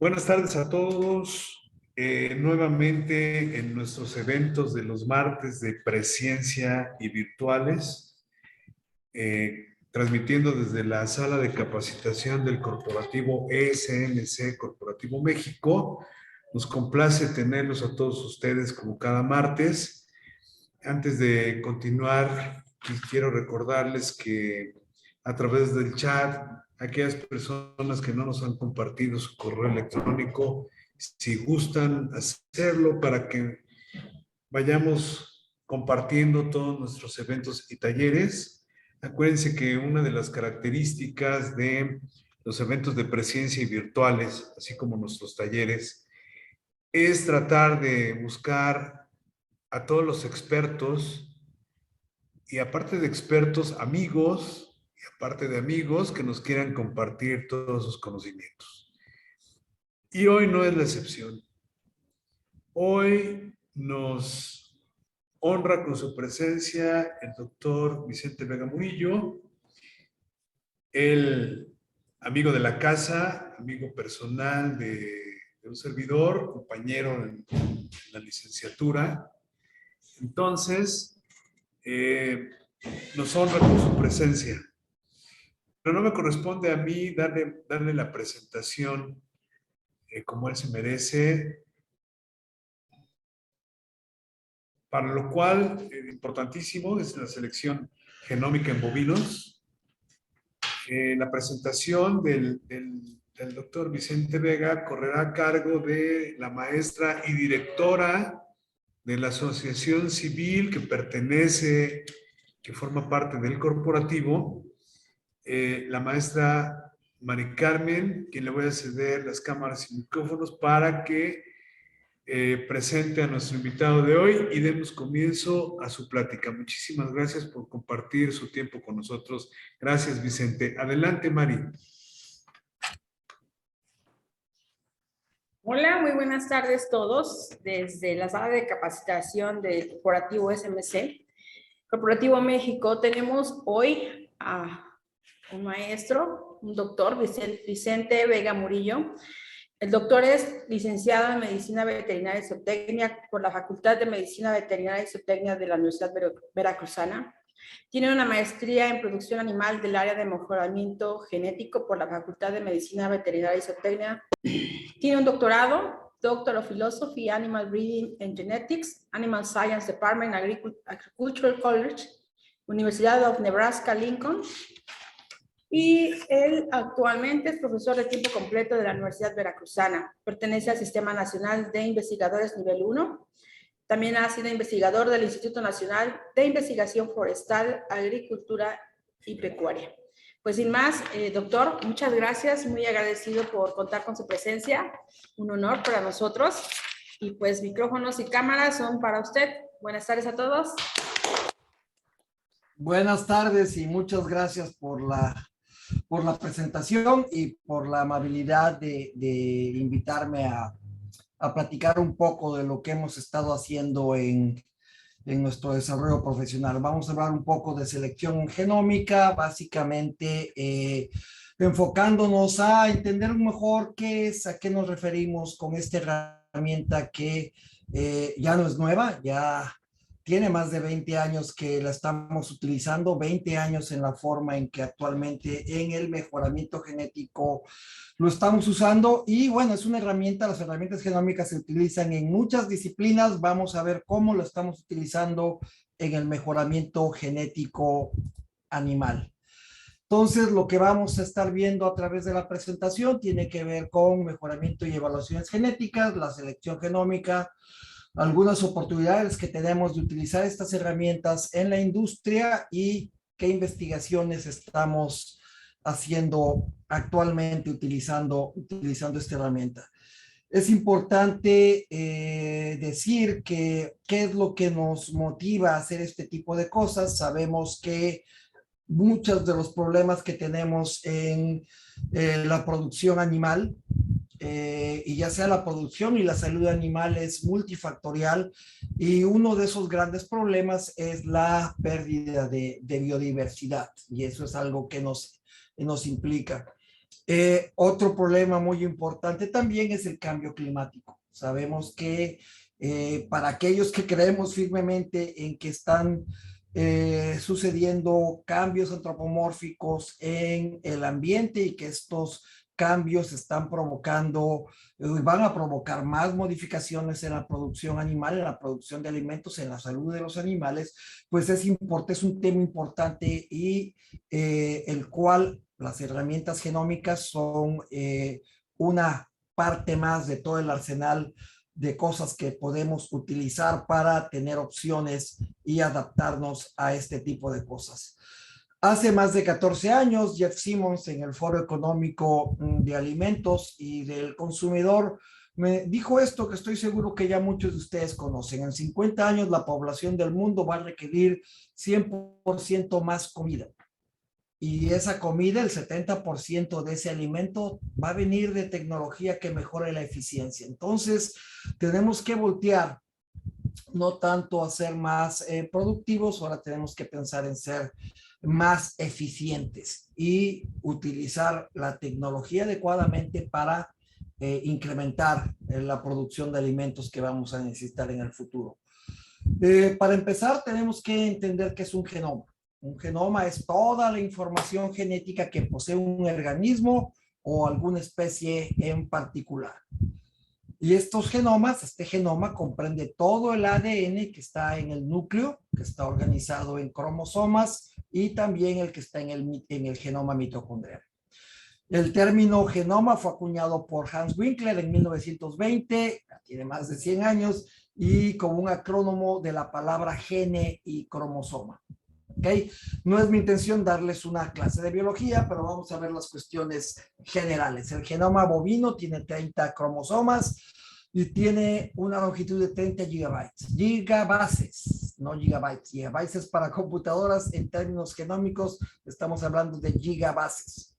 Buenas tardes a todos. Nuevamente en nuestros eventos de los martes de presencia y virtuales, transmitiendo desde la sala de capacitación del corporativo SMC Corporativo México. Nos complace tenerlos a todos ustedes como cada martes. Antes de continuar, quiero recordarles que a través del chat, aquellas personas que no nos han compartido su correo electrónico, si gustan hacerlo para que vayamos compartiendo todos nuestros eventos y talleres. Acuérdense que una de las características de los eventos de presencia y virtuales, así como nuestros talleres, es tratar de buscar a todos los expertos y aparte de expertos, amigos, y aparte de amigos que nos quieran compartir todos sus conocimientos. Y hoy no es la excepción. Hoy nos honra con su presencia el doctor Vicente Vega Murillo, el amigo de la casa, amigo personal de un servidor, compañero en la licenciatura. Entonces, nos honra con su presencia. Pero no me corresponde a mí darle la presentación como él se merece, para lo cual, importantísimo, es la selección genómica en bovinos. La presentación del doctor Vicente Vega correrá a cargo de la maestra y directora de la asociación civil que forma parte del corporativo, la maestra Mari Carmen, quien le voy a ceder las cámaras y micrófonos para que presente a nuestro invitado de hoy y demos comienzo a su plática. Muchísimas gracias por compartir su tiempo con nosotros. Gracias, Vicente. Adelante, Mari. Hola, muy buenas tardes todos. Desde la sala de capacitación del Corporativo SMC, Corporativo México, tenemos hoy a un maestro, un doctor, Vicente Vega Murillo. El doctor es licenciado en Medicina Veterinaria y Zootecnia por la Facultad de Medicina Veterinaria y Zootecnia de la Universidad Veracruzana. Tiene una maestría en producción animal del área de mejoramiento genético por la Facultad de Medicina Veterinaria y Zootecnia. Tiene un doctorado, Doctor of Philosophy, Animal Breeding and Genetics, Animal Science Department, Agricultural College, Universidad of Nebraska, Lincoln. Y él actualmente es profesor de tiempo completo de la Universidad Veracruzana. Pertenece al Sistema Nacional de Investigadores Nivel 1. También ha sido investigador del Instituto Nacional de Investigación Forestal, Agricultura y Pecuaria. Pues sin más, doctor, muchas gracias, muy agradecido por contar con su presencia, un honor para nosotros. Y pues micrófonos y cámaras son para usted. Buenas tardes a todos. Buenas tardes y muchas gracias por la presentación y por la amabilidad de invitarme a platicar un poco de lo que hemos estado haciendo en nuestro desarrollo profesional. Vamos a hablar un poco de selección genómica, básicamente enfocándonos a entender mejor qué es, a qué nos referimos con esta herramienta que ya no es nueva, ya tiene más de 20 años que la estamos utilizando, 20 años en la forma en que actualmente en el mejoramiento genético lo estamos usando. Y bueno, es una herramienta, las herramientas genómicas se utilizan en muchas disciplinas. Vamos a ver cómo lo estamos utilizando en el mejoramiento genético animal. Entonces, lo que vamos a estar viendo a través de la presentación tiene que ver con mejoramiento y evaluaciones genéticas, la selección genómica, algunas oportunidades que tenemos de utilizar estas herramientas en la industria y qué investigaciones estamos haciendo actualmente utilizando esta herramienta. Es importante decir que qué es lo que nos motiva a hacer este tipo de cosas. Sabemos que muchos de los problemas que tenemos en la producción animal, y ya sea la producción y la salud animal, es multifactorial, y uno de esos grandes problemas es la pérdida de biodiversidad, y eso es algo que nos implica. Otro problema muy importante también es el cambio climático. Sabemos que para aquellos que creemos firmemente en que están sucediendo cambios antropomórficos en el ambiente y que estos cambios están provocando, van a provocar más modificaciones en la producción animal, en la producción de alimentos, en la salud de los animales, pues es un tema importante y el cual las herramientas genómicas son una parte más de todo el arsenal de cosas que podemos utilizar para tener opciones y adaptarnos a este tipo de cosas. Hace más de 14 años, Jeff Simmons en el Foro Económico de Alimentos y del Consumidor me dijo esto que estoy seguro que ya muchos de ustedes conocen. En 50 años la población del mundo va a requerir 100% más comida. Y esa comida, el 70% de ese alimento va a venir de tecnología que mejore la eficiencia. Entonces, tenemos que voltear, no tanto a ser más productivos, ahora tenemos que pensar en ser más eficientes y utilizar la tecnología adecuadamente para incrementar la producción de alimentos que vamos a necesitar en el futuro. Para empezar, tenemos que entender qué es un genoma. Un genoma es toda la información genética que posee un organismo o alguna especie en particular. Y estos genomas, este genoma comprende todo el ADN que está en el núcleo, que está organizado en cromosomas, y también el que está en el genoma mitocondrial. El término genoma fue acuñado por Hans Winkler en 1920, tiene más de 100 años, y como un acrónimo de la palabra gene y cromosoma. ¿Okay? No es mi intención darles una clase de biología, pero vamos a ver las cuestiones generales. El genoma bovino tiene 30 cromosomas y tiene una longitud de 30 gigabytes. Gigabases, no gigabytes. Gigabytes es para computadoras. En términos genómicos estamos hablando de gigabases.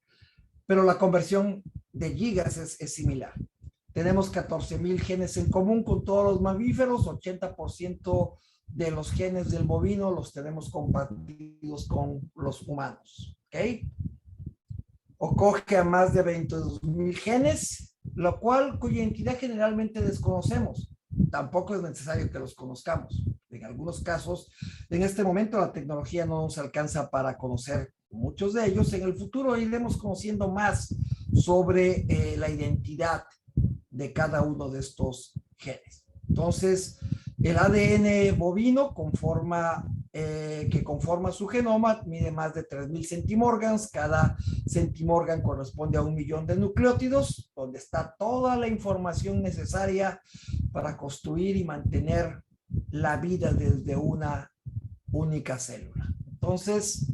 Pero la conversión de gigas es similar. Tenemos 14,000 genes en común con todos los mamíferos, 80% de los genes del bovino los tenemos compartidos con los humanos, ¿ok? O coge a más de 22,000 genes, cuya identidad generalmente desconocemos. Tampoco es necesario que los conozcamos. En algunos casos, en este momento la tecnología no nos alcanza para conocer muchos de ellos. En el futuro iremos conociendo más sobre la identidad de cada uno de estos genes. Entonces, el ADN bovino que conforma su genoma mide más de 3,000 centimorgans. Cada centimorgan corresponde a 1 millón de nucleótidos, donde está toda la información necesaria para construir y mantener la vida desde una única célula. Entonces,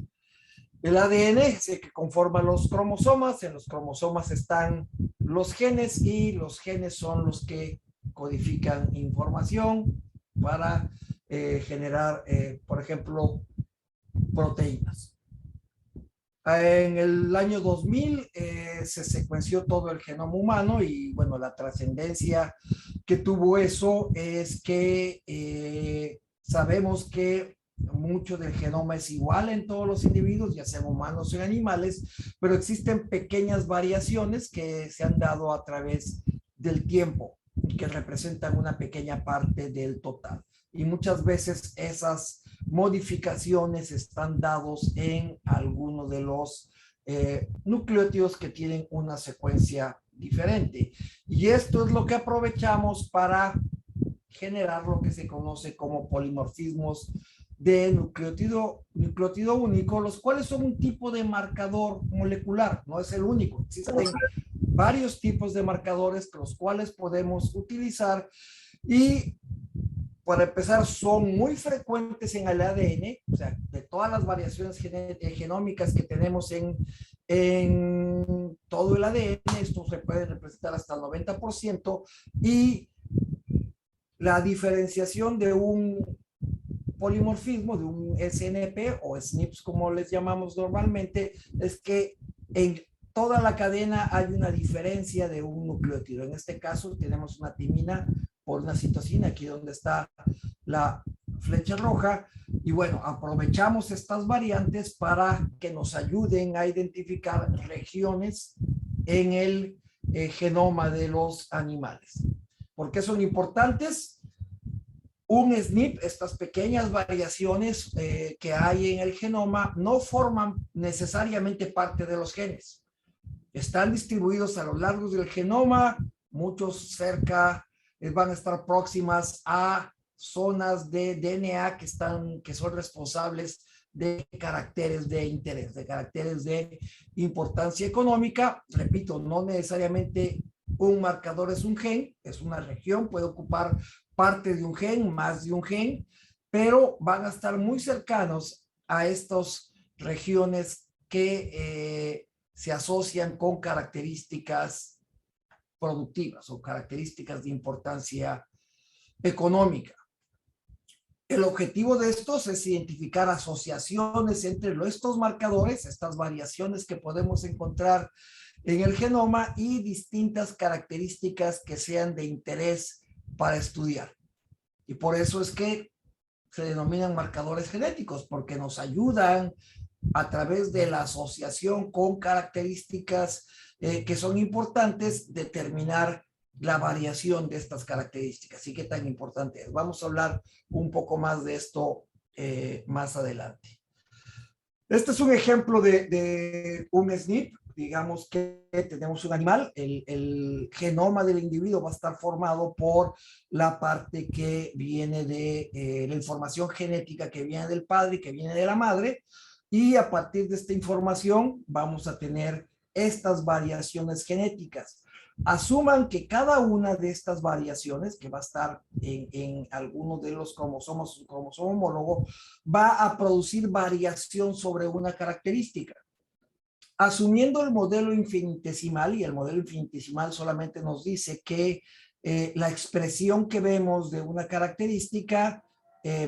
el ADN es el que conforma los cromosomas. En los cromosomas están los genes y los genes son los que codifican información para generar, por ejemplo, proteínas. En el año 2000 se secuenció todo el genoma humano y bueno, la trascendencia que tuvo eso es que sabemos que mucho del genoma es igual en todos los individuos, ya sean humanos o en animales, pero existen pequeñas variaciones que se han dado a través del tiempo y que representan una pequeña parte del total. Y muchas veces esas modificaciones están dados en algunos de los nucleótidos que tienen una secuencia diferente. Y esto es lo que aprovechamos para generar lo que se conoce como polimorfismos de nucleótido único, los cuales son un tipo de marcador molecular, no es el único. Existen varios tipos de marcadores los cuales podemos utilizar y para empezar son muy frecuentes en el ADN, o sea, de todas las variaciones genómicas que tenemos en todo el ADN, esto se puede representar hasta el 90%, y la diferenciación de un polimorfismo, de un SNP o SNPs como les llamamos normalmente, es que en toda la cadena hay una diferencia de un nucleótido. En este caso tenemos una timina por una citosina, aquí donde está la flecha roja, y bueno, aprovechamos estas variantes para que nos ayuden a identificar regiones en el genoma de los animales. ¿Por qué son importantes? Un SNP, estas pequeñas variaciones que hay en el genoma, no forman necesariamente parte de los genes. Están distribuidos a lo largo del genoma, muchos cerca van a estar próximas a zonas de DNA que son responsables de caracteres de interés, de caracteres de importancia económica. Repito, no necesariamente un marcador es un gen, es una región, puede ocupar parte de un gen, más de un gen, pero van a estar muy cercanos a estas regiones que se asocian con características productivas o características de importancia económica. El objetivo de estos es identificar asociaciones entre estos marcadores, estas variaciones que podemos encontrar en el genoma y distintas características que sean de interés para estudiar. Y por eso es que se denominan marcadores genéticos, porque nos ayudan a través de la asociación con características que son importantes, determinar la variación de estas características. ¿Y qué tan importante es? Vamos a hablar un poco más de esto más adelante. Este es un ejemplo de un SNP. Digamos que tenemos un animal, el genoma del individuo va a estar formado por la parte que viene de la información genética que viene del padre y que viene de la madre, y a partir de esta información vamos a tener estas variaciones genéticas. Asuman que cada una de estas variaciones, que va a estar en algunos de los cromosomas, un cromosoma homólogo, va a producir variación sobre una característica. Asumiendo el modelo infinitesimal, y el modelo infinitesimal solamente nos dice que la expresión que vemos de una característica,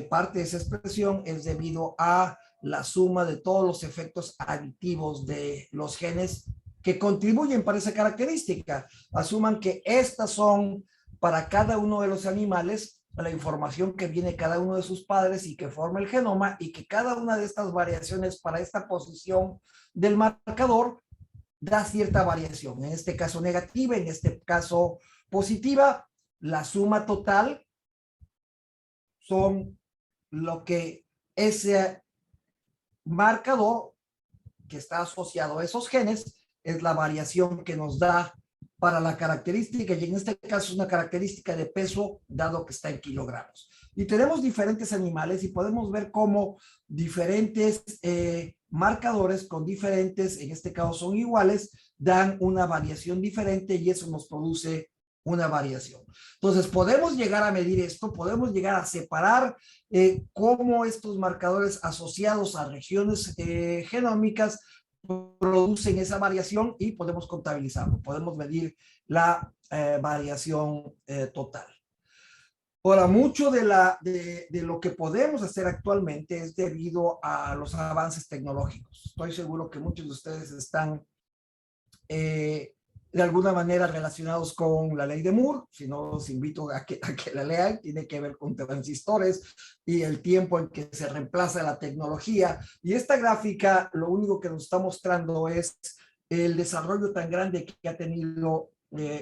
parte de esa expresión es debido a la suma de todos los efectos aditivos de los genes que contribuyen para esa característica. Asuman que estas son para cada uno de los animales la información que viene cada uno de sus padres y que forma el genoma, y que cada una de estas variaciones para esta posición del marcador da cierta variación, en este caso negativa, en este caso positiva. La suma total son lo que ese marcador que está asociado a esos genes es la variación que nos da para la característica, y en este caso es una característica de peso, dado que está en kilogramos. Y tenemos diferentes animales y podemos ver cómo diferentes marcadores con diferentes, en este caso son iguales, dan una variación diferente, y eso nos produce una variación. Entonces podemos llegar a medir esto, podemos llegar a separar cómo estos marcadores asociados a regiones genómicas producen esa variación, y podemos contabilizarlo, podemos medir la variación total. Ahora, mucho de lo que podemos hacer actualmente es debido a los avances tecnológicos. Estoy seguro que muchos de ustedes están de alguna manera relacionados con la ley de Moore. Si no, los invito a que la lean. Tiene que ver con transistores y el tiempo en que se reemplaza la tecnología. Y esta gráfica lo único que nos está mostrando es el desarrollo tan grande que ha tenido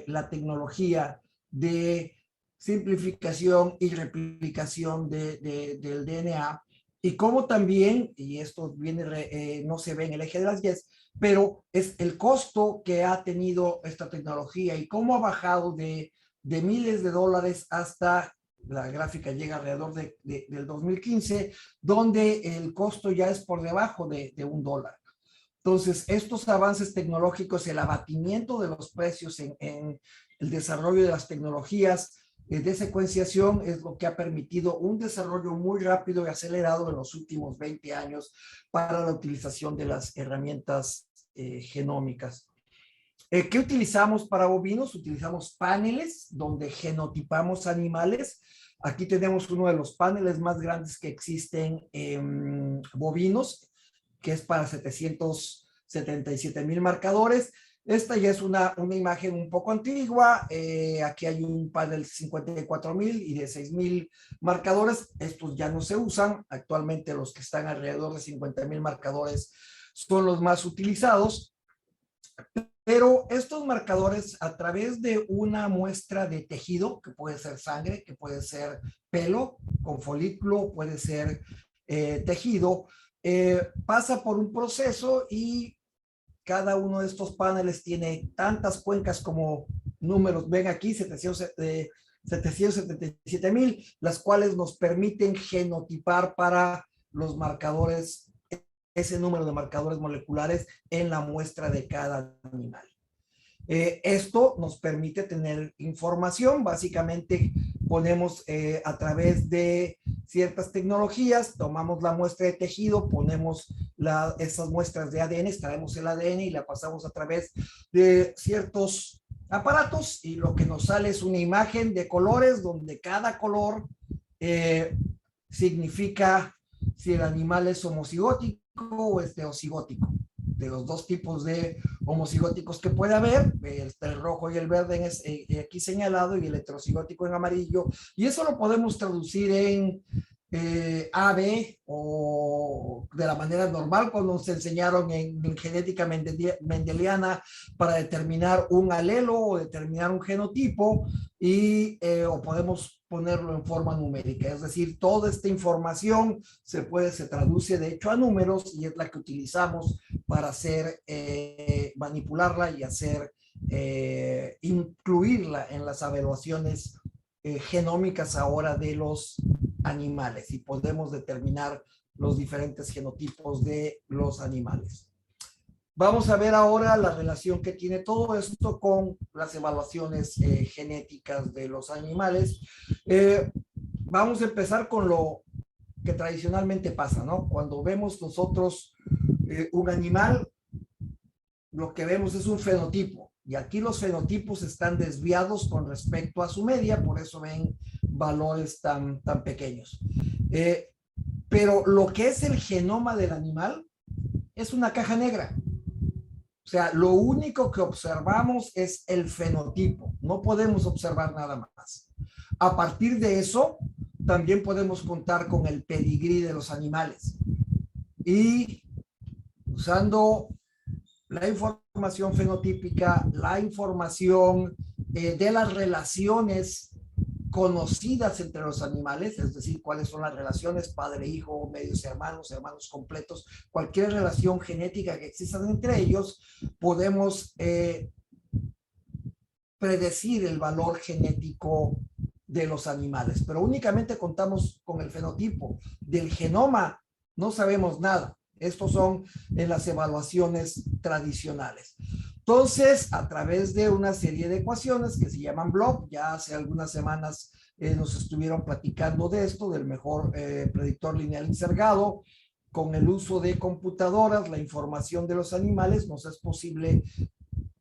la tecnología de simplificación y replicación del DNA, y cómo también, y esto viene, no se ve en el eje de las Y, pero es el costo que ha tenido esta tecnología y cómo ha bajado de miles de dólares hasta, la gráfica llega alrededor del 2015, donde el costo ya es por debajo de $1. Entonces, estos avances tecnológicos, el abatimiento de los precios en el desarrollo de las tecnologías de secuenciación, es lo que ha permitido un desarrollo muy rápido y acelerado en los últimos 20 años para la utilización de las herramientas genómicas. ¿Qué utilizamos para bovinos? Utilizamos paneles donde genotipamos animales. Aquí tenemos uno de los paneles más grandes que existen en bovinos, que es para 777,000 marcadores. Esta ya es una imagen un poco antigua. Aquí hay un panel de 54,000 y de 6,000 marcadores. Estos ya no se usan. Actualmente los que están alrededor de 50,000 marcadores son los más utilizados. Pero estos marcadores, a través de una muestra de tejido, que puede ser sangre, que puede ser pelo con folículo, puede ser tejido, pasa por un proceso y cada uno de estos paneles tiene tantas cuencas como números. Ven aquí, 777,000, las cuales nos permiten genotipar para los marcadores, ese número de marcadores moleculares en la muestra de cada animal. Esto nos permite tener información. Básicamente ponemos a través de ciertas tecnologías, tomamos la muestra de tejido, ponemos esas muestras de ADN, extraemos el ADN y la pasamos a través de ciertos aparatos y lo que nos sale es una imagen de colores donde cada color significa si el animal es homocigótico o heterocigótico. De los dos tipos de homocigóticos que puede haber, el rojo y el verde aquí señalado y el heterocigótico en amarillo, y eso lo podemos traducir en AB o de la manera normal cuando nos enseñaron en genética mendeliana para determinar un alelo o determinar un genotipo o podemos ponerlo en forma numérica, es decir, toda esta información se traduce de hecho a números y es la que utilizamos para manipularla y incluirla en las evaluaciones genómicas ahora de los animales y podemos determinar los diferentes genotipos de los animales. Vamos a ver ahora la relación que tiene todo esto con las evaluaciones genéticas de los animales. Vamos a empezar con lo que tradicionalmente pasa, ¿no? Cuando vemos nosotros un animal, lo que vemos es un fenotipo. Y aquí los fenotipos están desviados con respecto a su media, por eso ven valores tan pequeños. Pero lo que es el genoma del animal es una caja negra. O sea, lo único que observamos es el fenotipo. No podemos observar nada más. A partir de eso, también podemos contar con el pedigrí de los animales. Y usando la información fenotípica, la información de las relaciones conocidas entre los animales, es decir, cuáles son las relaciones padre-hijo, medios hermanos, hermanos completos, cualquier relación genética que exista entre ellos, podemos predecir el valor genético de los animales, pero únicamente contamos con el fenotipo. Del genoma no sabemos nada. Estos son en las evaluaciones tradicionales. Entonces, a través de una serie de ecuaciones que se llaman Bloch, ya hace algunas semanas nos estuvieron platicando de esto, del mejor predictor lineal insergado, con el uso de computadoras, la información de los animales, nos es posible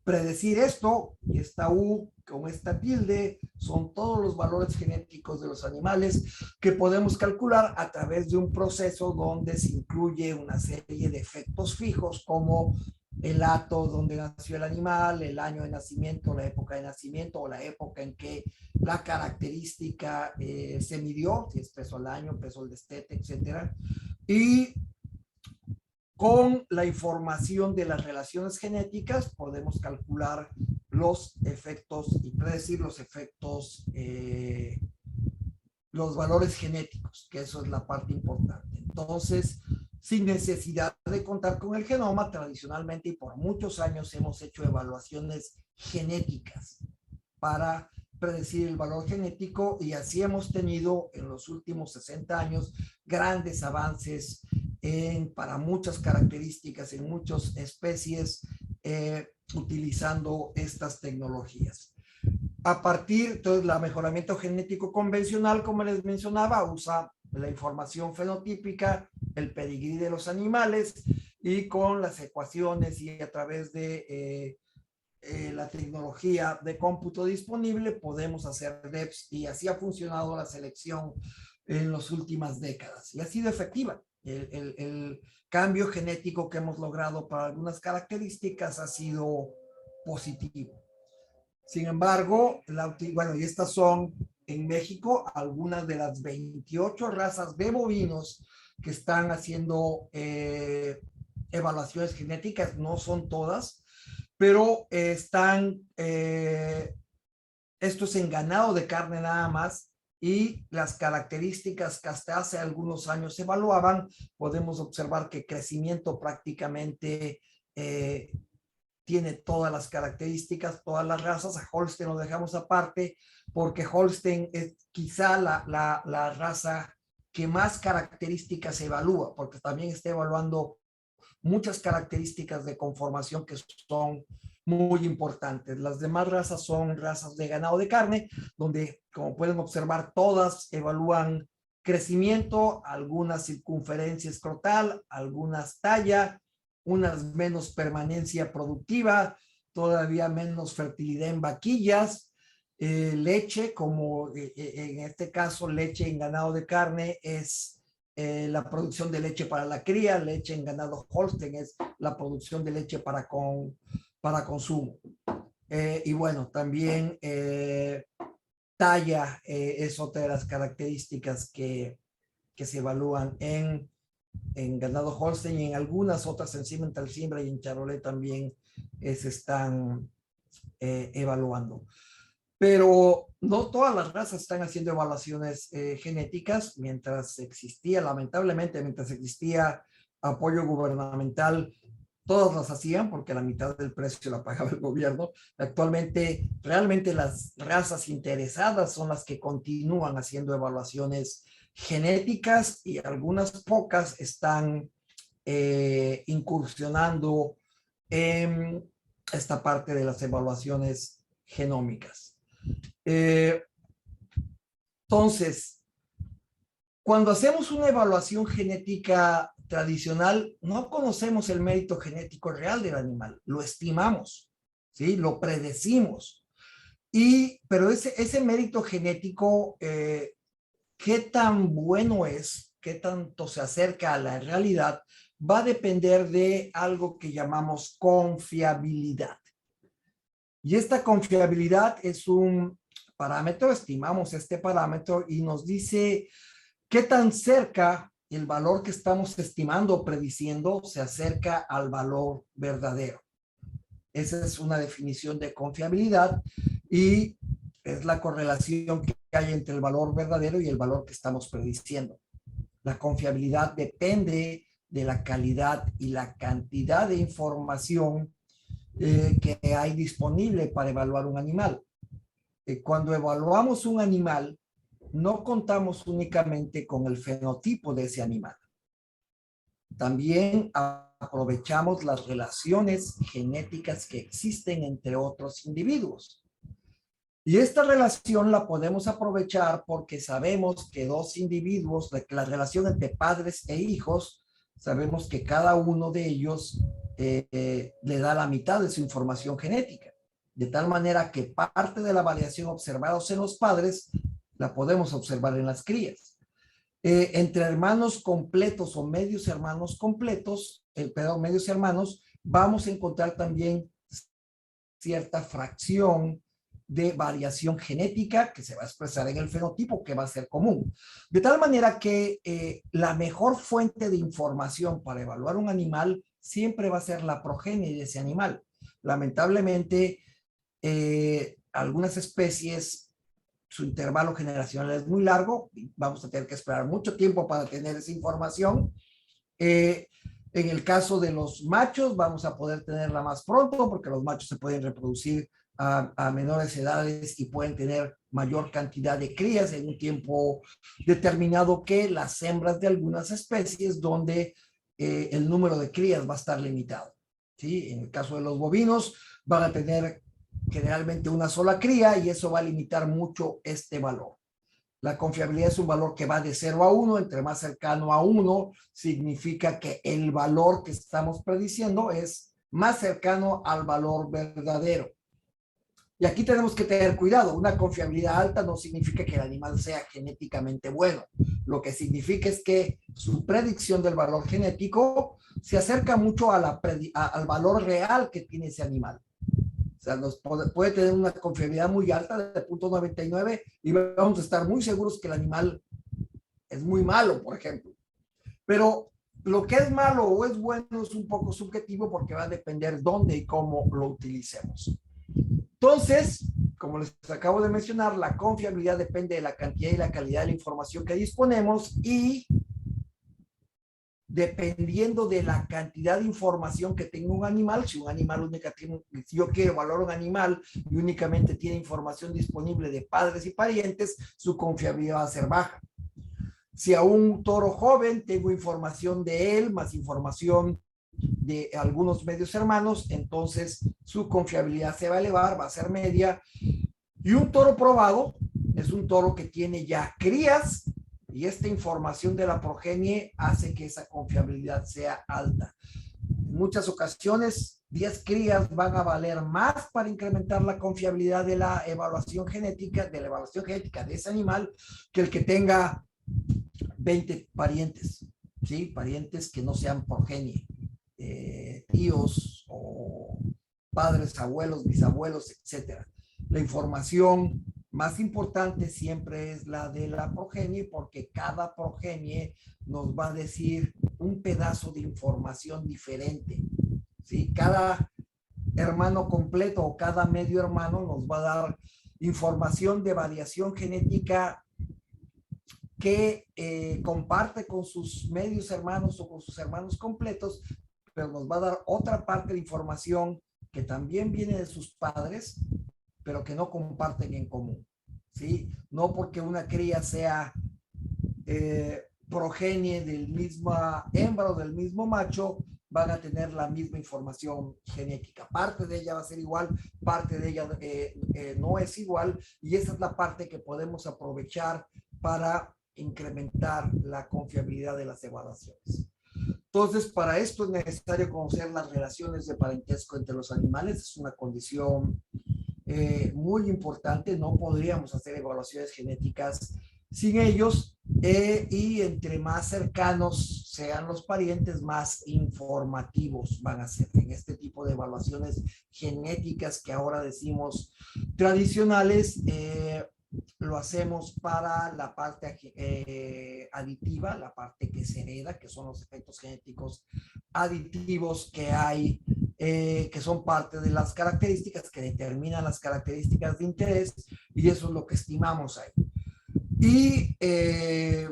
predecir esto, y esta U con esta tilde son todos los valores genéticos de los animales que podemos calcular a través de un proceso donde se incluye una serie de efectos fijos como el hato donde nació el animal, el año de nacimiento, la época de nacimiento o la época en que la característica se midió, si es peso al año, peso al destete, etcétera. Y con la información de las relaciones genéticas podemos calcular los efectos y predecir los efectos, los valores genéticos, que eso es la parte importante. Entonces, sin necesidad de contar con el genoma, tradicionalmente y por muchos años hemos hecho evaluaciones genéticas para predecir el valor genético y así hemos tenido en los últimos 60 años grandes avances para muchas características en muchas especies utilizando estas tecnologías. A partir, entonces, el mejoramiento genético convencional, como les mencionaba, usa la información fenotípica, el pedigrí de los animales y con las ecuaciones y a través de la tecnología de cómputo disponible podemos hacer DEPs y así ha funcionado la selección en las últimas décadas y ha sido efectiva. El cambio genético que hemos logrado para algunas características ha sido positivo. Sin embargo, bueno, y estas son en México algunas de las 28 razas de bovinos que están haciendo evaluaciones genéticas, no son todas, pero esto es en ganado de carne nada más, y las características que hasta hace algunos años se evaluaban, podemos observar que crecimiento prácticamente tiene todas las características, todas las razas. A Holstein lo dejamos aparte porque Holstein es quizá la raza que más características se evalúa, porque también está evaluando muchas características de conformación que son muy importantes. Las demás razas son razas de ganado de carne, donde, como pueden observar, todas evalúan crecimiento, algunas circunferencia escrotal, algunas talla, unas menos permanencia productiva, todavía menos fertilidad en vaquillas, leche, como en este caso leche en ganado de carne es la producción de leche para la cría, leche en ganado Holstein es la producción de leche para consumo. Y bueno, también talla es otra de las características que se evalúan en ganado Holstein, y en algunas otras en Simmental Siembra y en Charolais también se están evaluando. Pero no todas las razas están haciendo evaluaciones genéticas. Lamentablemente, mientras existía apoyo gubernamental, todas las hacían porque la mitad del precio la pagaba el gobierno. Actualmente, realmente las razas interesadas son las que continúan haciendo evaluaciones genéticas, y algunas pocas están incursionando en esta parte de las evaluaciones genómicas. Entonces, cuando hacemos una evaluación genética tradicional, no conocemos el mérito genético real del animal, lo estimamos, ¿sí? Lo predecimos. Pero ese mérito genético, qué tan bueno es, qué tanto se acerca a la realidad, va a depender de algo que llamamos confiabilidad. Y esta confiabilidad es un parámetro, estimamos este parámetro y nos dice qué tan cerca el valor que estamos estimando o prediciendo se acerca al valor verdadero. Esa es una definición de confiabilidad y es la correlación que hay entre el valor verdadero y el valor que estamos prediciendo. La confiabilidad depende de la calidad y la cantidad de información que hay disponible para evaluar un animal. Cuando evaluamos un animal, no contamos únicamente con el fenotipo de ese animal. También aprovechamos las relaciones genéticas que existen entre otros individuos. Y esta relación la podemos aprovechar porque sabemos que dos individuos, la relación entre padres e hijos, sabemos que cada uno de ellos le da la mitad de su información genética. De tal manera que parte de la variación observada en los padres la podemos observar en las crías. Entre hermanos completos o medios hermanos completos, medios hermanos, vamos a encontrar también cierta fracción de variación genética que se va a expresar en el fenotipo, que va a ser común. De tal manera que la mejor fuente de información para evaluar un animal siempre va a ser la progenie de ese animal. Lamentablemente, algunas especies, su intervalo generacional es muy largo, y vamos a tener que esperar mucho tiempo para tener esa información. En el caso de los machos, vamos a poder tenerla más pronto, porque los machos se pueden reproducir a menores edades y pueden tener mayor cantidad de crías en un tiempo determinado que las hembras de algunas especies, donde el número de crías va a estar limitado, ¿sí? En el caso de los bovinos, van a tener generalmente una sola cría y eso va a limitar mucho este valor. La confiabilidad es un valor que va de 0 a 1, entre más cercano a 1 significa que el valor que estamos prediciendo es más cercano al valor verdadero. Y aquí tenemos que tener cuidado, una confiabilidad alta no significa que el animal sea genéticamente bueno, lo que significa es que su predicción del valor genético se acerca mucho al valor real que tiene ese animal. O sea, puede tener una confiabilidad muy alta de 0.99 y vamos a estar muy seguros que el animal es muy malo, por ejemplo. Pero lo que es malo o es bueno es un poco subjetivo porque va a depender dónde y cómo lo utilicemos. Entonces, como les acabo de mencionar, la confiabilidad depende de la cantidad y la calidad de la información que disponemos y dependiendo de la cantidad de información que tenga un animal, si un animal si yo quiero evaluar un animal y únicamente tiene información disponible de padres y parientes, su confiabilidad va a ser baja. Si a un toro joven tengo información de él, más información de algunos medios hermanos, entonces su confiabilidad se va a elevar, va a ser media. Y un toro probado es un toro que tiene ya crías y esta información de la progenie hace que esa confiabilidad sea alta. En muchas ocasiones, 10 crías van a valer más para incrementar la confiabilidad de la evaluación genética, de ese animal, que el que tenga 20 parientes, ¿sí? Parientes que no sean progenie, tíos o padres, abuelos, bisabuelos, etcétera. La información más importante siempre es la de la progenie, porque cada progenie nos va a decir un pedazo de información diferente, ¿sí? Cada hermano completo o cada medio hermano nos va a dar información de variación genética que comparte con sus medios hermanos o con sus hermanos completos, pero nos va a dar otra parte de información que también viene de sus padres, pero que no comparten en común, ¿sí? No porque una cría sea progenie del mismo hembra o del mismo macho, van a tener la misma información genética. Parte de ella va a ser igual, parte de ella no es igual, y esa es la parte que podemos aprovechar para incrementar la confiabilidad de las evaluaciones. Entonces, para esto es necesario conocer las relaciones de parentesco entre los animales. Es una condición muy importante. No podríamos hacer evaluaciones genéticas sin ellos, y entre más cercanos sean los parientes, más informativos van a ser en este tipo de evaluaciones genéticas que ahora decimos tradicionales. Lo hacemos para la parte aditiva, la parte que se hereda, que son los efectos genéticos aditivos que hay, que son parte de las características que determinan las características de interés, y eso es lo que estimamos ahí. Y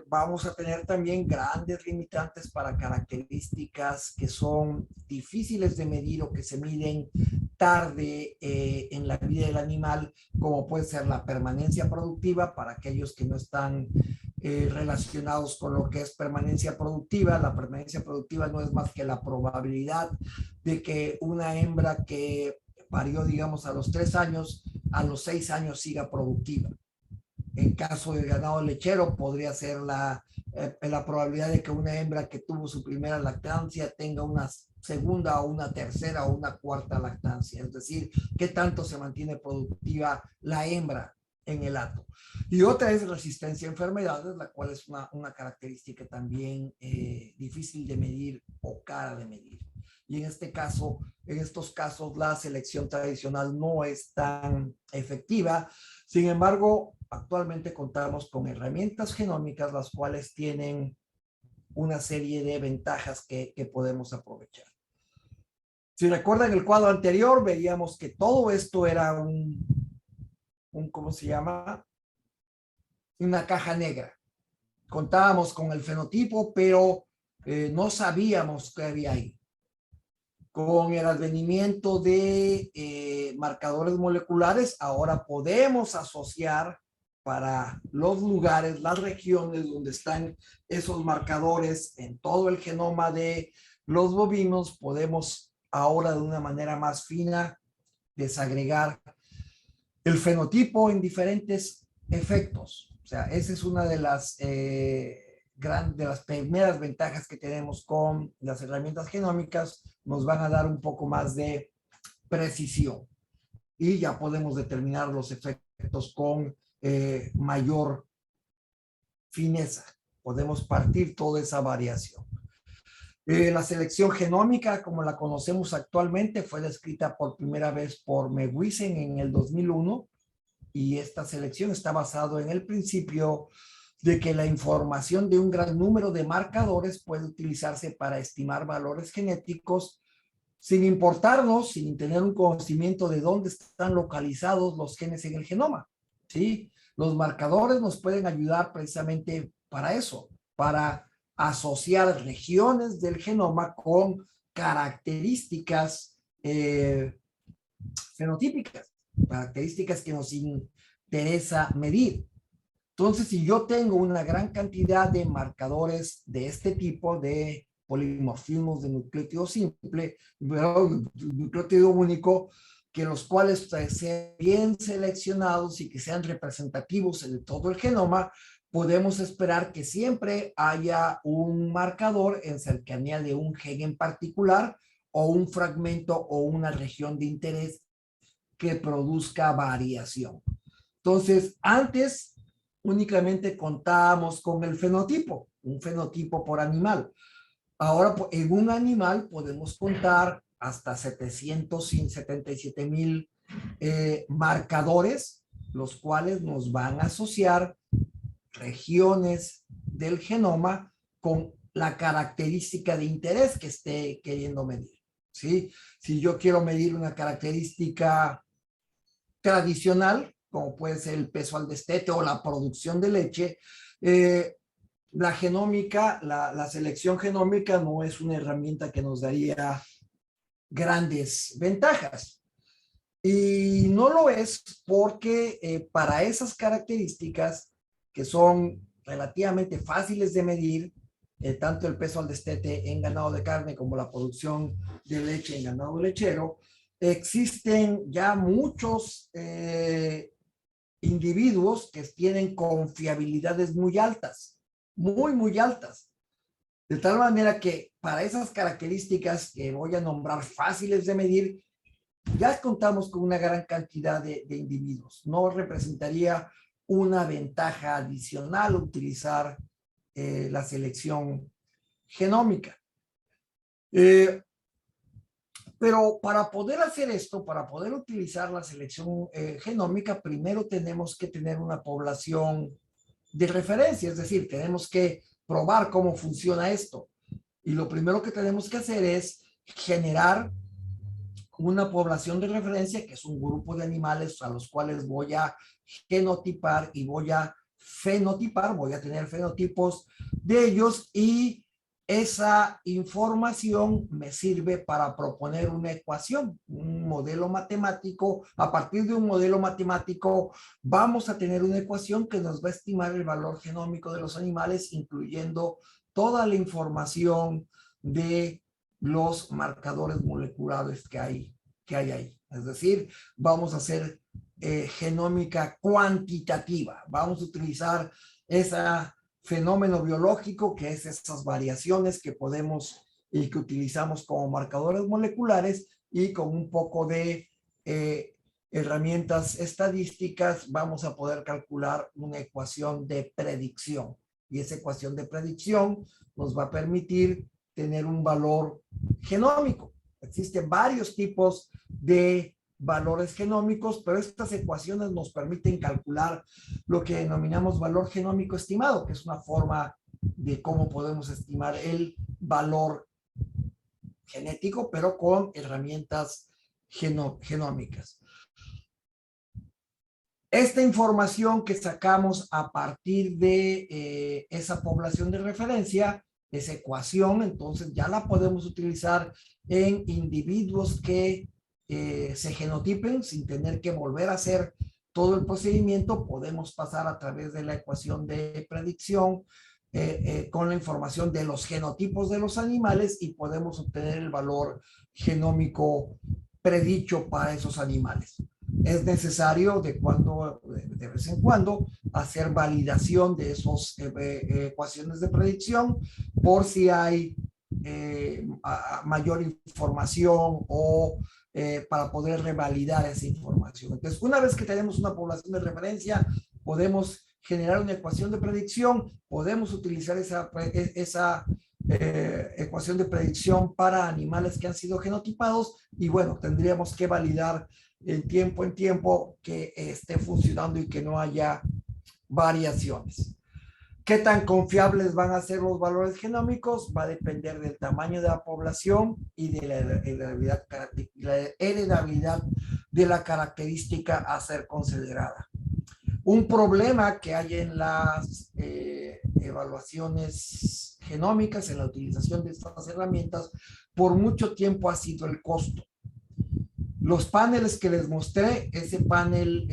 vamos a tener también grandes limitantes para características que son difíciles de medir o que se miden tarde en la vida del animal, como puede ser la permanencia productiva para aquellos que no están relacionados con lo que es permanencia productiva. La permanencia productiva no es más que la probabilidad de que una hembra que parió, digamos, a los 3 años, a los 6 años siga productiva. En caso del ganado lechero, podría ser la probabilidad de que una hembra que tuvo su primera lactancia tenga una segunda o una tercera o una cuarta lactancia. Es decir, qué tanto se mantiene productiva la hembra en el hato. Y otra es resistencia a enfermedades, la cual es una característica también difícil de medir o cara de medir. Y en este caso, en estos casos, la selección tradicional no es tan efectiva. Sin embargo, actualmente contamos con herramientas genómicas, las cuales tienen una serie de ventajas que podemos aprovechar. Si recuerdan el cuadro anterior, veíamos que todo esto era ¿cómo se llama? Una caja negra. Contábamos con el fenotipo, pero no sabíamos qué había ahí. Con el advenimiento de marcadores moleculares, ahora podemos asociar para los lugares, las regiones donde están esos marcadores en todo el genoma de los bovinos, podemos ahora de una manera más fina desagregar el fenotipo en diferentes efectos. O sea, esa es una de las primeras ventajas que tenemos con las herramientas genómicas. Nos van a dar un poco más de precisión y ya podemos determinar los efectos con mayor fineza. Podemos partir toda esa variación. La selección genómica, como la conocemos actualmente, fue descrita por primera vez por Mewisen en el 2001, y esta selección está basada en el principio de que la información de un gran número de marcadores puede utilizarse para estimar valores genéticos sin importarnos, sin tener un conocimiento de dónde están localizados los genes en el genoma, ¿sí? Los marcadores nos pueden ayudar precisamente para eso, para asociar regiones del genoma con características fenotípicas, características que nos interesa medir. Entonces, si yo tengo una gran cantidad de marcadores de este tipo de polimorfismos de nucleótido simple, nucleótido único, que los cuales sean bien seleccionados y que sean representativos de todo el genoma, podemos esperar que siempre haya un marcador en cercanía de un gen en particular o un fragmento o una región de interés que produzca variación. Entonces, antes únicamente contábamos con el fenotipo, un fenotipo por animal. Ahora, en un animal podemos contar hasta 777,000 marcadores, los cuales nos van a asociar regiones del genoma con la característica de interés que esté queriendo medir, ¿sí? Si yo quiero medir una característica tradicional, como puede ser el peso al destete o la producción de leche, la genómica, la selección genómica no es una herramienta que nos daría grandes ventajas. Y no lo es porque para esas características que son relativamente fáciles de medir, tanto el peso al destete en ganado de carne como la producción de leche en ganado lechero, existen ya muchos individuos que tienen confiabilidades muy altas, muy altas. De tal manera que para esas características que voy a nombrar fáciles de medir, ya contamos con una gran cantidad de individuos. No representaría una ventaja adicional utilizar la selección genómica. Pero para poder hacer esto, para poder utilizar la selección genómica, primero tenemos que tener una población de referencia, es decir, tenemos que probar cómo funciona esto. Y lo primero que tenemos que hacer es generar una población de referencia, que es un grupo de animales a los cuales voy a genotipar y voy a fenotipar, voy a tener fenotipos de ellos, y esa información me sirve para proponer una ecuación, un modelo matemático. A partir de un modelo matemático vamos a tener una ecuación que nos va a estimar el valor genómico de los animales, incluyendo toda la información de los marcadores moleculares que hay ahí. Es decir, vamos a hacer genómica cuantitativa. Vamos a utilizar ese fenómeno biológico, que es esas variaciones que podemos y que utilizamos como marcadores moleculares, y con un poco de herramientas estadísticas vamos a poder calcular una ecuación de predicción. Y esa ecuación de predicción nos va a permitir tener un valor genómico. Existen varios tipos de valores genómicos, pero estas ecuaciones nos permiten calcular lo que denominamos valor genómico estimado, que es una forma de cómo podemos estimar el valor genético, pero con herramientas genómicas. Esta información que sacamos a partir de esa población de referencia, esa ecuación, entonces ya la podemos utilizar en individuos que se genotipen sin tener que volver a hacer todo el procedimiento. Podemos pasar a través de la ecuación de predicción con la información de los genotipos de los animales, y podemos obtener el valor genómico predicho para esos animales. Es necesario de vez en cuando hacer validación de esas ecuaciones de predicción por si hay mayor información o para poder revalidar esa información. Entonces, una vez que tenemos una población de referencia, podemos generar una ecuación de predicción, podemos utilizar esa ecuación de predicción para animales que han sido genotipados, y bueno, tendríamos que validar en tiempo que esté funcionando y que no haya variaciones. ¿Qué tan confiables van a ser los valores genómicos? Va a depender del tamaño de la población y de la heredabilidad de la característica a ser considerada. Un problema que hay en las evaluaciones genómicas, en la utilización de estas herramientas, por mucho tiempo ha sido el costo. Los paneles que les mostré, ese panel,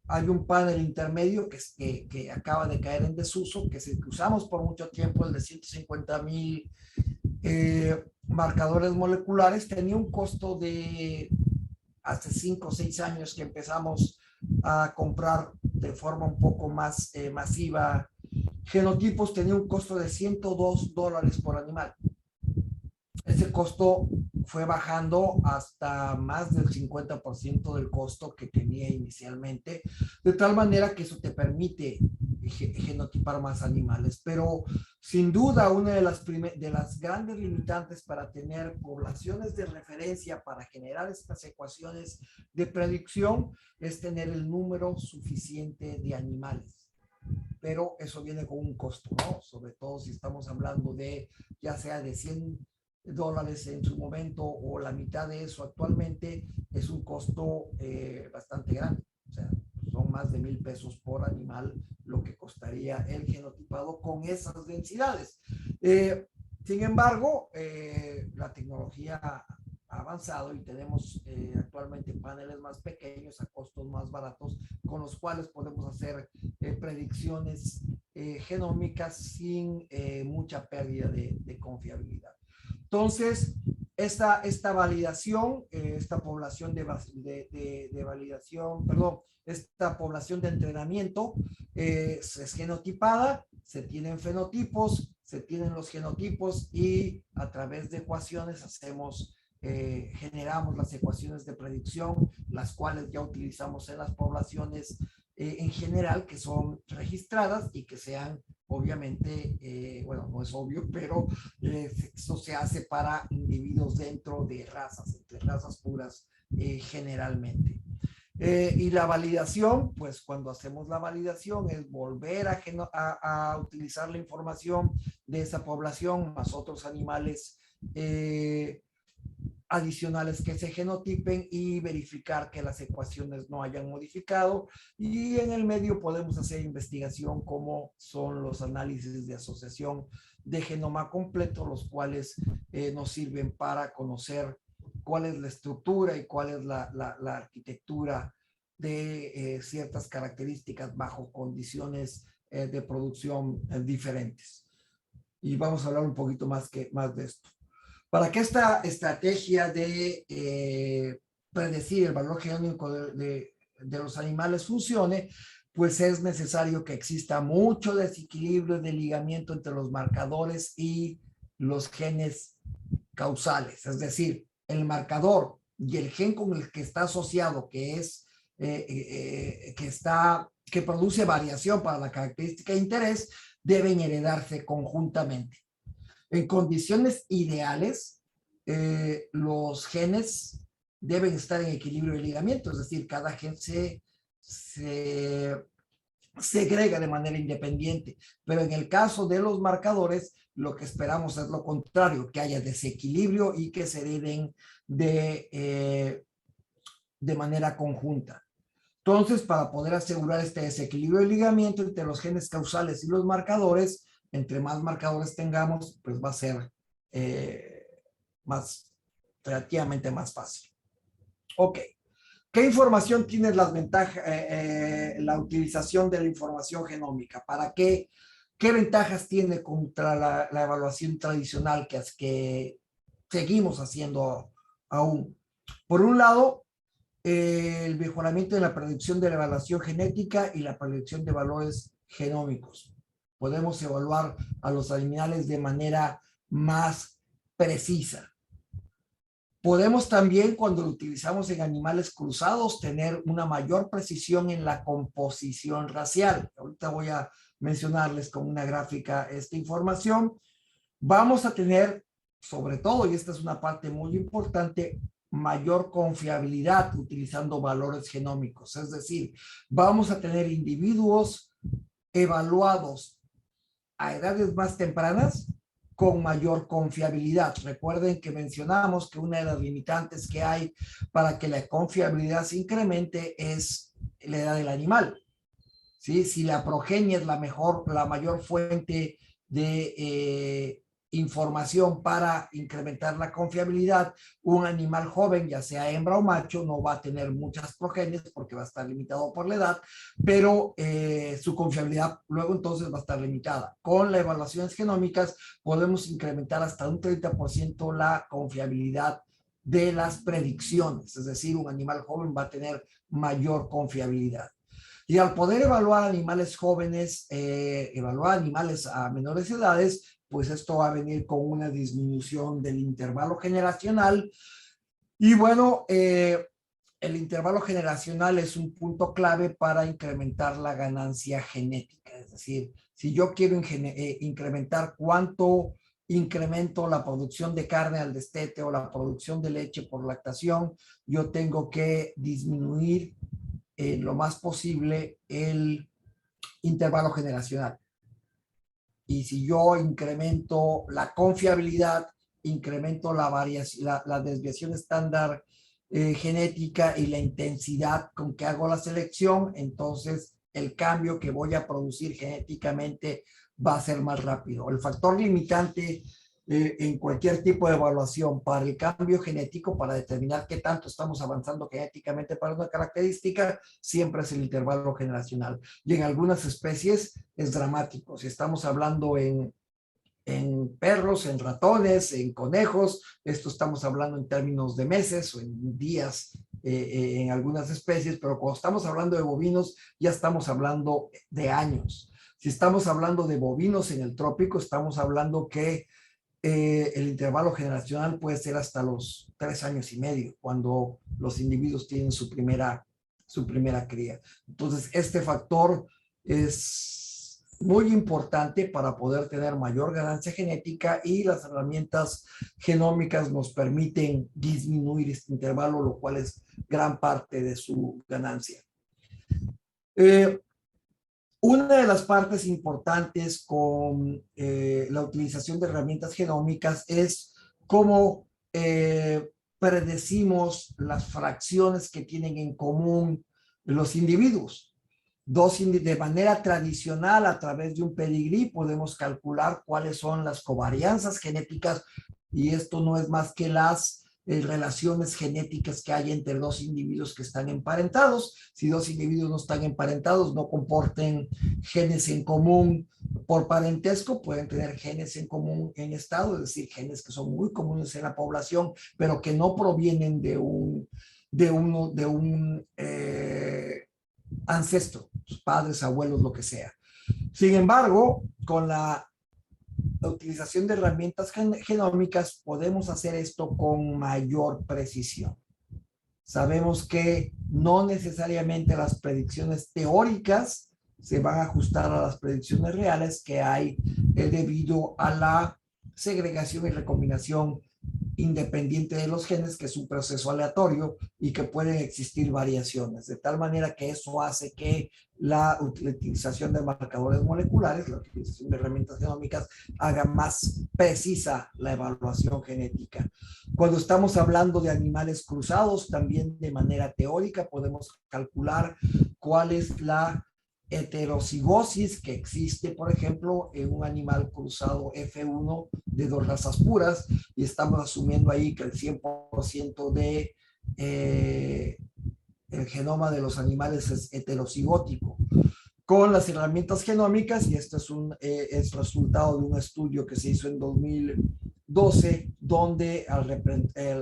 hay un panel intermedio que acaba de caer en desuso, que usamos por mucho tiempo, el de 150,000 marcadores moleculares, tenía un costo de hace 5 o 6 años que empezamos a comprar de forma un poco más masiva genotipos, tenía un costo de $102 por animal. Ese costo fue bajando hasta más del 50% del costo que tenía inicialmente, de tal manera que eso te permite genotipar más animales. Pero sin duda una de las grandes limitantes para tener poblaciones de referencia para generar estas ecuaciones de predicción es tener el número suficiente de animales. Pero eso viene con un costo, ¿no? Sobre todo si estamos hablando de, ya sea de $100 en su momento o la mitad de eso actualmente, es un costo bastante grande. O sea, son más de $1,000 por animal lo que costaría el genotipado con esas densidades. Sin embargo, la tecnología ha avanzado y tenemos actualmente paneles más pequeños a costos más baratos con los cuales podemos hacer predicciones genómicas sin mucha pérdida de confiabilidad. Entonces, esta validación, esta población de validación, perdón, esta población de entrenamiento es genotipada, se tienen fenotipos, se tienen los genotipos y a través de ecuaciones generamos las ecuaciones de predicción, las cuales ya utilizamos en las poblaciones en general que son registradas y que sean obviamente, bueno, no es obvio, pero esto se hace para individuos dentro de razas, entre razas puras generalmente. Y la validación, pues cuando hacemos la validación es volver a utilizar la información de esa población más otros animales adicionales que se genotipen y verificar que las ecuaciones no hayan modificado, y en el medio podemos hacer investigación como son los análisis de asociación de genoma completo, los cuales nos sirven para conocer cuál es la estructura y cuál es la arquitectura de ciertas características bajo condiciones de producción diferentes. Y vamos a hablar un poquito más de esto. Para que esta estrategia de predecir el valor genómico de los animales funcione, pues es necesario que exista mucho desequilibrio de ligamiento entre los marcadores y los genes causales. Es decir, el marcador y el gen con el que está asociado, que produce variación para la característica de interés, deben heredarse conjuntamente. En condiciones ideales, los genes deben estar en equilibrio de ligamiento, es decir, cada gen se segrega de manera independiente, pero en el caso de los marcadores, lo que esperamos es lo contrario, que haya desequilibrio y que se hereden de manera conjunta. Entonces, para poder asegurar este desequilibrio de ligamiento entre los genes causales y los marcadores, entre más marcadores tengamos, pues va a ser relativamente más fácil. Ok. ¿Qué información tiene las ventajas, la utilización de la información genómica? ¿Para qué? ¿Qué ventajas tiene contra la evaluación tradicional que seguimos haciendo aún? Por un lado, el mejoramiento de la predicción de la evaluación genética y la predicción de valores genómicos. Podemos evaluar a los animales de manera más precisa. Podemos también, cuando lo utilizamos en animales cruzados, tener una mayor precisión en la composición racial. Ahorita voy a mencionarles con una gráfica esta información. Vamos a tener, sobre todo, y esta es una parte muy importante, mayor confiabilidad utilizando valores genómicos. Es decir, vamos a tener individuos evaluados a edades más tempranas con mayor confiabilidad. Recuerden que mencionamos que una de las limitantes que hay para que la confiabilidad se incremente es la edad del animal. ¿Sí? Si la progenie es la mayor fuente de información para incrementar la confiabilidad, un animal joven, ya sea hembra o macho, no va a tener muchas progenies porque va a estar limitado por la edad, pero su confiabilidad luego entonces va a estar limitada. Con las evaluaciones genómicas podemos incrementar hasta un 30% la confiabilidad de las predicciones, es decir, un animal joven va a tener mayor confiabilidad. Y al poder evaluar animales jóvenes, evaluar animales a menores edades, pues esto va a venir con una disminución del intervalo generacional. Y bueno, el intervalo generacional es un punto clave para incrementar la ganancia genética. Es decir, si yo quiero incrementar cuánto incremento la producción de carne al destete o la producción de leche por lactación, yo tengo que disminuir lo más posible el intervalo generacional. Y si yo incremento la confiabilidad, incremento la desviación estándar genética y la intensidad con que hago la selección, entonces el cambio que voy a producir genéticamente va a ser más rápido. El factor limitante en cualquier tipo de evaluación para el cambio genético, para determinar qué tanto estamos avanzando genéticamente para una característica, siempre es el intervalo generacional. Y en algunas especies es dramático. Si estamos hablando en perros, en ratones, en conejos, esto estamos hablando en términos de meses o en días en algunas especies, pero cuando estamos hablando de bovinos, ya estamos hablando de años. Si estamos hablando de bovinos en el trópico, estamos hablando que el intervalo generacional puede ser hasta los 3 años y medio, cuando los individuos tienen su primera cría. Entonces, este factor es muy importante para poder tener mayor ganancia genética y las herramientas genómicas nos permiten disminuir este intervalo, lo cual es gran parte de su ganancia. Una de las partes importantes con la utilización de herramientas genómicas es cómo predecimos las fracciones que tienen en común los individuos. De manera tradicional, a través de un pedigrí, podemos calcular cuáles son las covarianzas genéticas y esto no es más que las relaciones genéticas que hay entre dos individuos que están emparentados. Si dos individuos no están emparentados, no comporten genes en común por parentesco, pueden tener genes en común en estado, es decir, genes que son muy comunes en la población, pero que no provienen de un ancestro, padres, abuelos, lo que sea. Sin embargo, con la utilización de herramientas genómicas podemos hacer esto con mayor precisión. Sabemos que no necesariamente las predicciones teóricas se van a ajustar a las predicciones reales que hay debido a la segregación y recombinación independiente de los genes, que es un proceso aleatorio y que pueden existir variaciones, de tal manera que eso hace que la utilización de marcadores moleculares, la utilización de herramientas genómicas, haga más precisa la evaluación genética. Cuando estamos hablando de animales cruzados, también de manera teórica podemos calcular cuál es la heterocigosis que existe, por ejemplo, en un animal cruzado F1 de dos razas puras, y estamos asumiendo ahí que el 100% de el genoma de los animales es heterocigótico. Con las herramientas genómicas, y esto es resultado de un estudio que se hizo en 2012, donde al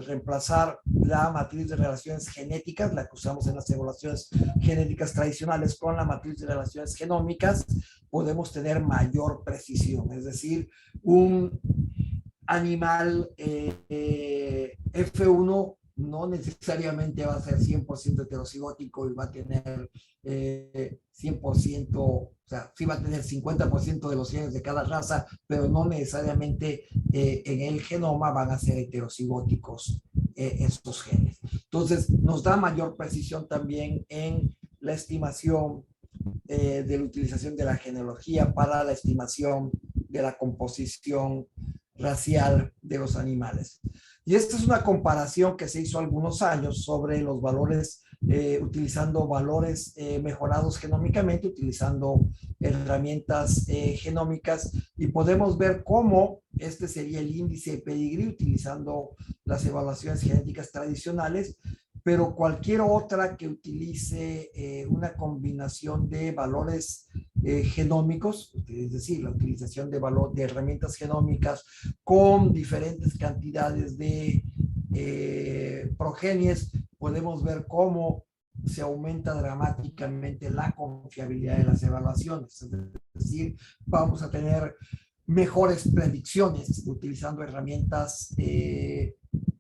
reemplazar la matriz de relaciones genéticas, la que usamos en las evaluaciones genéticas tradicionales, con la matriz de relaciones genómicas, podemos tener mayor precisión. Es decir, un animal F1 no necesariamente va a ser 100% heterocigótico y va a tener 100%, o sea, sí va a tener 50% de los genes de cada raza, pero no necesariamente en el genoma van a ser heterocigóticos estos genes. Entonces, nos da mayor precisión también en la estimación de la utilización de la genealogía para la estimación de la composición racial de los animales. Y esta es una comparación que se hizo algunos años sobre los valores, utilizando valores mejorados genómicamente, utilizando herramientas genómicas, y podemos ver cómo este sería el índice de pedigrí utilizando las evaluaciones genéticas tradicionales, pero cualquier otra que utilice una combinación de valores genómicos, es decir, la utilización de herramientas genómicas con diferentes cantidades de progenies, podemos ver cómo se aumenta dramáticamente la confiabilidad de las evaluaciones. Es decir, vamos a tener mejores predicciones utilizando herramientas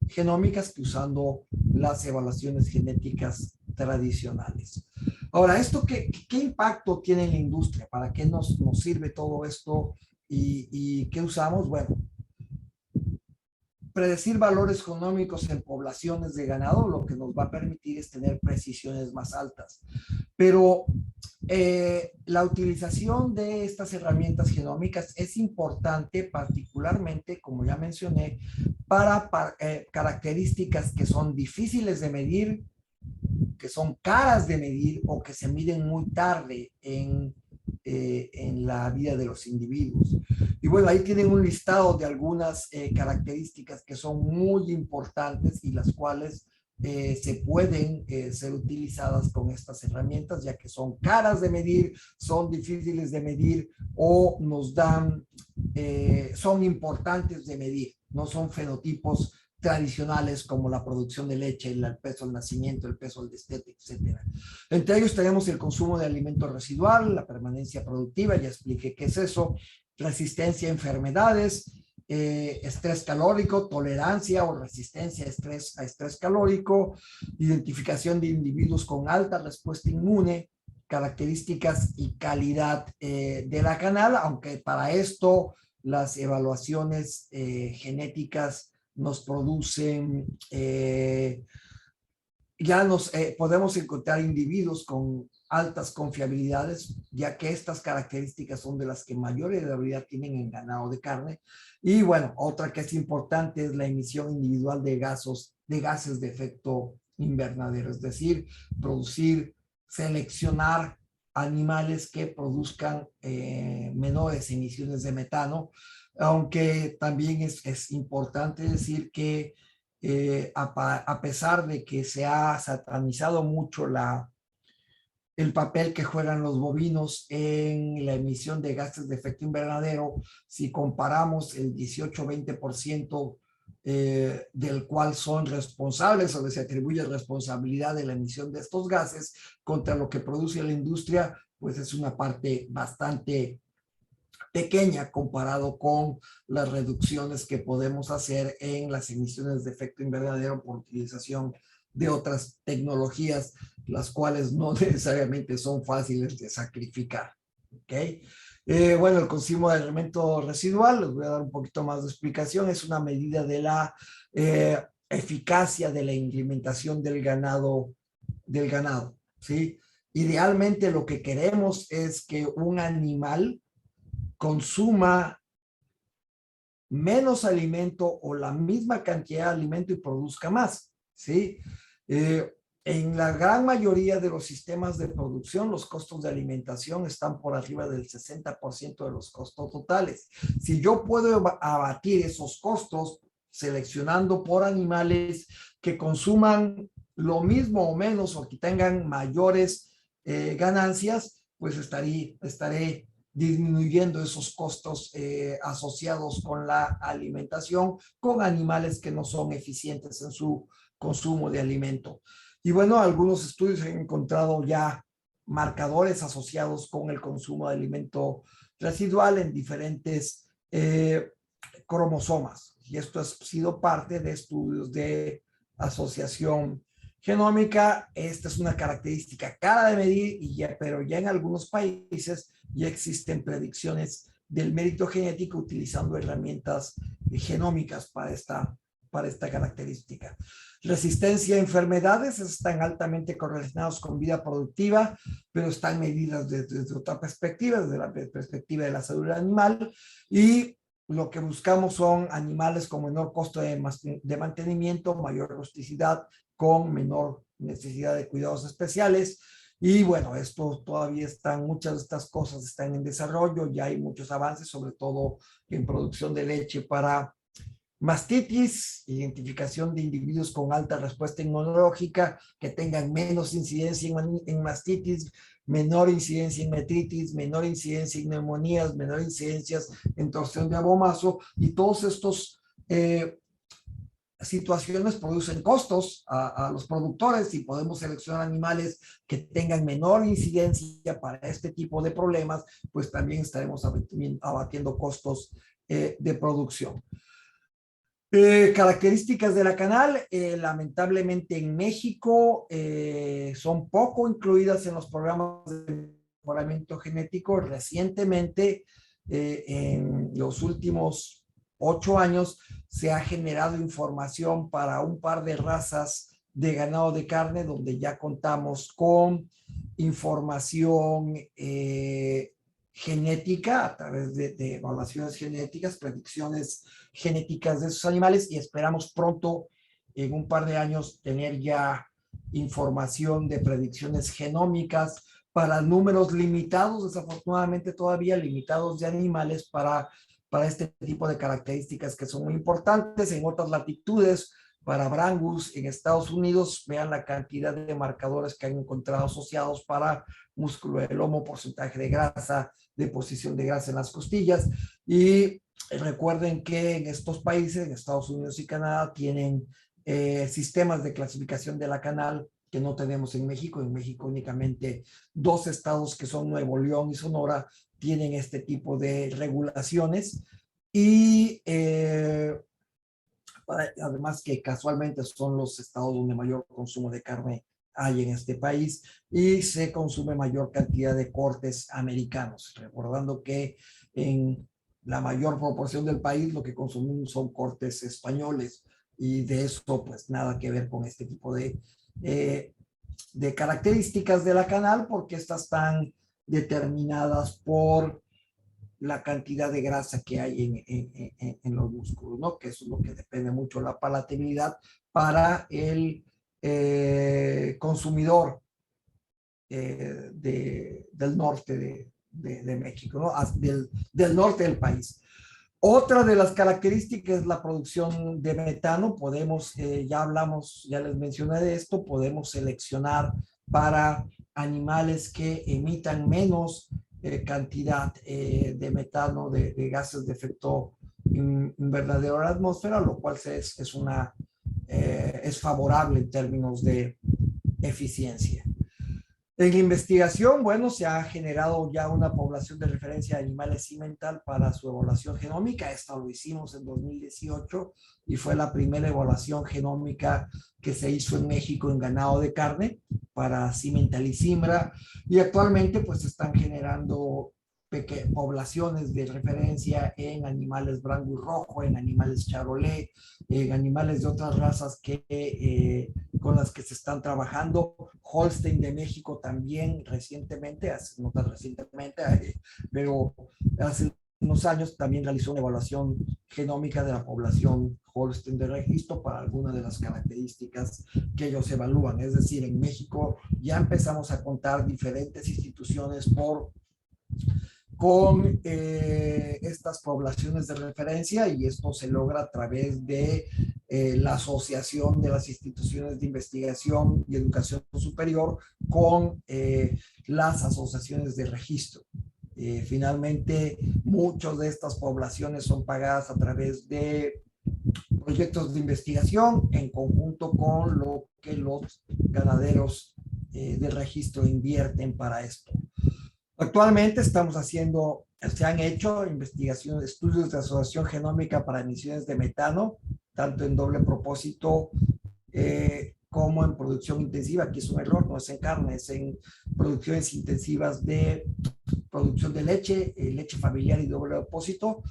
genómicas que usando las evaluaciones genéticas tradicionales. Ahora, ¿esto qué impacto tiene en la industria? ¿Para qué nos sirve todo esto? ¿Y qué usamos? Bueno, predecir valores genómicos en poblaciones de ganado lo que nos va a permitir es tener precisiones más altas. Pero la utilización de estas herramientas genómicas es importante, particularmente, como ya mencioné, para características que son difíciles de medir, que son caras de medir o que se miden muy tarde en la vida de los individuos. Y bueno, ahí tienen un listado de algunas características que son muy importantes y las cuales se pueden ser utilizadas con estas herramientas, ya que son caras de medir, son difíciles de medir o nos dan, son importantes de medir, no son fenotipos tradicionales como la producción de leche, el peso al nacimiento, el peso al destete, etc. Entre ellos tenemos el consumo de alimento residual, la permanencia productiva, ya expliqué qué es eso, resistencia a enfermedades, estrés calórico, tolerancia o resistencia a estrés calórico, identificación de individuos con alta respuesta inmune, características y calidad de la canal, aunque para esto las evaluaciones genéticas nos producen, podemos encontrar individuos con altas confiabilidades, ya que estas características son de las que mayor heredabilidad tienen en ganado de carne. Y bueno, otra que es importante es la emisión individual de gases de efecto invernadero, es decir, seleccionar animales que produzcan menores emisiones de metano, aunque también es importante decir que a pesar de que se ha satanizado mucho el papel que juegan los bovinos en la emisión de gases de efecto invernadero, si comparamos el 18-20% del cual son responsables o que se atribuye responsabilidad de la emisión de estos gases contra lo que produce la industria, pues es una parte bastante pequeña comparado con las reducciones que podemos hacer en las emisiones de efecto invernadero por utilización de otras tecnologías, las cuales no necesariamente son fáciles de sacrificar. ¿Okay? Bueno, el consumo de alimento residual, les voy a dar un poquito más de explicación, es una medida de la eficacia de la alimentación del ganado, ¿sí? Idealmente lo que queremos es que un animal consuma menos alimento o la misma cantidad de alimento y produzca más, ¿sí? En la gran mayoría de los sistemas de producción, los costos de alimentación están por arriba del 60% de los costos totales. Si yo puedo abatir esos costos seleccionando por animales que consuman lo mismo o menos o que tengan mayores ganancias, pues estaré disminuyendo esos costos asociados con la alimentación con animales que no son eficientes en su consumo de alimento. Y bueno, algunos estudios han encontrado ya marcadores asociados con el consumo de alimento residual en diferentes cromosomas. Y esto ha sido parte de estudios de asociación genómica. Esta es una característica cara de medir, pero ya en algunos países ya existen predicciones del mérito genético utilizando herramientas genómicas para esta para esta característica. Resistencia a enfermedades están altamente correlacionados con vida productiva, pero están medidas desde otra perspectiva, desde la perspectiva de la salud animal, y lo que buscamos son animales con menor costo de mantenimiento, mayor rusticidad, con menor necesidad de cuidados especiales. Y bueno, esto todavía muchas de estas cosas están en desarrollo, ya hay muchos avances, sobre todo en producción de leche para mastitis, identificación de individuos con alta respuesta inmunológica, que tengan menos incidencia en mastitis, menor incidencia en metritis, menor incidencia en neumonías, menor incidencia en torsión de abomazo, y todos estos situaciones producen costos a los productores, y podemos seleccionar animales que tengan menor incidencia para este tipo de problemas, pues también estaremos abatiendo costos de producción. Características de la canal, lamentablemente en México son poco incluidas en los programas de mejoramiento genético. Recientemente, en los últimos 8 años, se ha generado información para un par de razas de ganado de carne, donde ya contamos con información genética a través de evaluaciones genéticas, predicciones genéticas de esos animales, y esperamos pronto, en un par de años, tener ya información de predicciones genómicas para números limitados, desafortunadamente todavía limitados, de animales para este tipo de características que son muy importantes. En otras latitudes, para Brangus en Estados Unidos, vean la cantidad de marcadores que han encontrado asociados para músculo del lomo, porcentaje de grasa, deposición de grasa en las costillas. Y recuerden que en estos países, en Estados Unidos y Canadá, tienen sistemas de clasificación de la canal que no tenemos en México. En México únicamente 2 estados, que son Nuevo León y Sonora, tienen este tipo de regulaciones. Y además que casualmente son los estados donde mayor consumo de carne hay en este país, y se consume mayor cantidad de cortes americanos, recordando que en la mayor proporción del país lo que consumimos son cortes españoles, y de eso pues nada que ver con este tipo de características de la canal, porque estas están determinadas por la cantidad de grasa que hay en los músculos, ¿no? Que eso es lo que depende mucho de la palatabilidad para el consumidor del norte de México, ¿no? Del norte del país. Otra de las características es la producción de metano. Podemos, ya les mencioné de esto, podemos seleccionar para animales que emitan menos cantidad de metano, de gases de efecto invernadero a la atmósfera, lo cual es favorable en términos de eficiencia. En investigación, bueno, se ha generado ya una población de referencia de animales cimental para su evaluación genómica. Esto lo hicimos en 2018 y fue la primera evaluación genómica que se hizo en México en ganado de carne para cimental y cimbra, y actualmente pues se están generando poblaciones de referencia en animales brangus rojo, en animales charolais, en animales de otras razas con las que se están trabajando. Holstein de México también recientemente, no tan recientemente, pero hace unos años también realizó una evaluación genómica de la población Holstein de registro para algunas de las características que ellos evalúan. Es decir, en México ya empezamos a contar diferentes instituciones con estas poblaciones de referencia, y esto se logra a través de la asociación de las instituciones de investigación y educación superior con las asociaciones de registro. Finalmente, muchas de estas poblaciones son pagadas a través de proyectos de investigación en conjunto con lo que los ganaderos de registro invierten para esto. Actualmente se han hecho investigaciones, estudios de asociación genómica para emisiones de metano, tanto en doble propósito como en producción intensiva. Aquí es un error, no es en carne, es en producciones intensivas de producción de leche, leche familiar y doble propósito.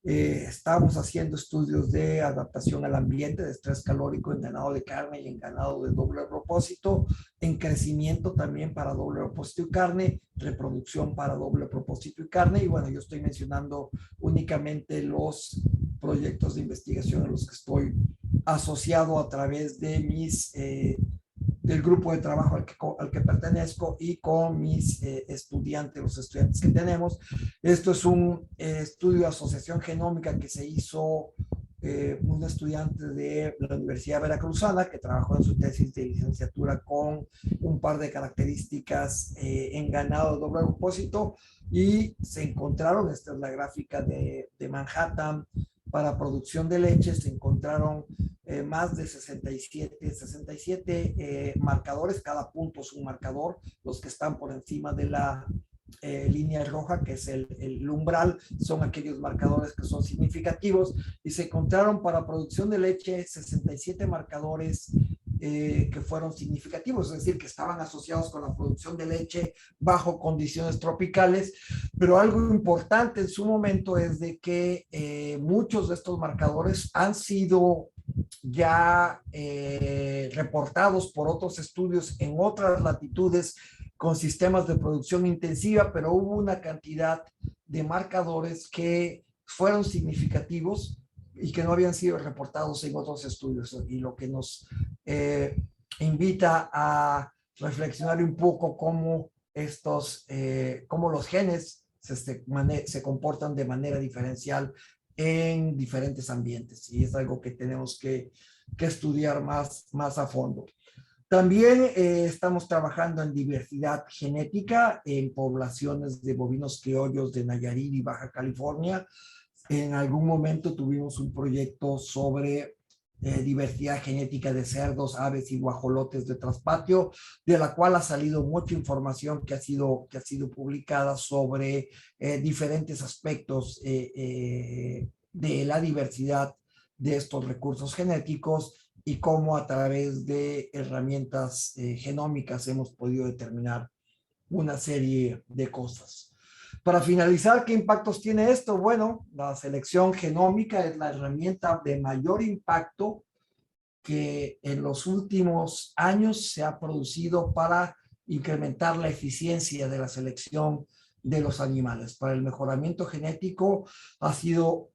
Estamos haciendo estudios de adaptación al ambiente, de estrés calórico en ganado de carne y en ganado de doble propósito, en crecimiento también para doble propósito y carne, reproducción para doble propósito y carne. Y bueno, yo estoy mencionando únicamente los proyectos de investigación en los que estoy asociado a través de del grupo de trabajo al que pertenezco y con mis estudiantes, los estudiantes que tenemos. Esto es un estudio de asociación genómica que se hizo un estudiante de la Universidad Veracruzana que trabajó en su tesis de licenciatura con un par de características en ganado de doble propósito y se encontraron, esta es la gráfica de Manhattan, para producción de leche, se encontraron más de 67 marcadores, cada punto es un marcador, los que están por encima de la línea roja, que es el umbral, son aquellos marcadores que son significativos, y se encontraron para producción de leche 67 marcadores que fueron significativos, es decir, que estaban asociados con la producción de leche bajo condiciones tropicales, pero algo importante en su momento es de que muchos de estos marcadores han sido ya reportados por otros estudios en otras latitudes con sistemas de producción intensiva, pero hubo una cantidad de marcadores que fueron significativos y que no habían sido reportados en otros estudios, y lo que nos invita a reflexionar un poco cómo cómo los genes se comportan de manera diferencial en diferentes ambientes, y es algo que tenemos que estudiar más a fondo. También estamos trabajando en diversidad genética en poblaciones de bovinos criollos de Nayarit y Baja California. En algún momento tuvimos un proyecto sobre diversidad genética de cerdos, aves y guajolotes de traspatio, de la cual ha salido mucha información que ha sido publicada sobre diferentes aspectos de la diversidad de estos recursos genéticos y cómo a través de herramientas genómicas hemos podido determinar una serie de cosas. Para finalizar, ¿qué impactos tiene esto? Bueno, la selección genómica es la herramienta de mayor impacto que en los últimos años se ha producido para incrementar la eficiencia de la selección de los animales. Para el mejoramiento genético ha sido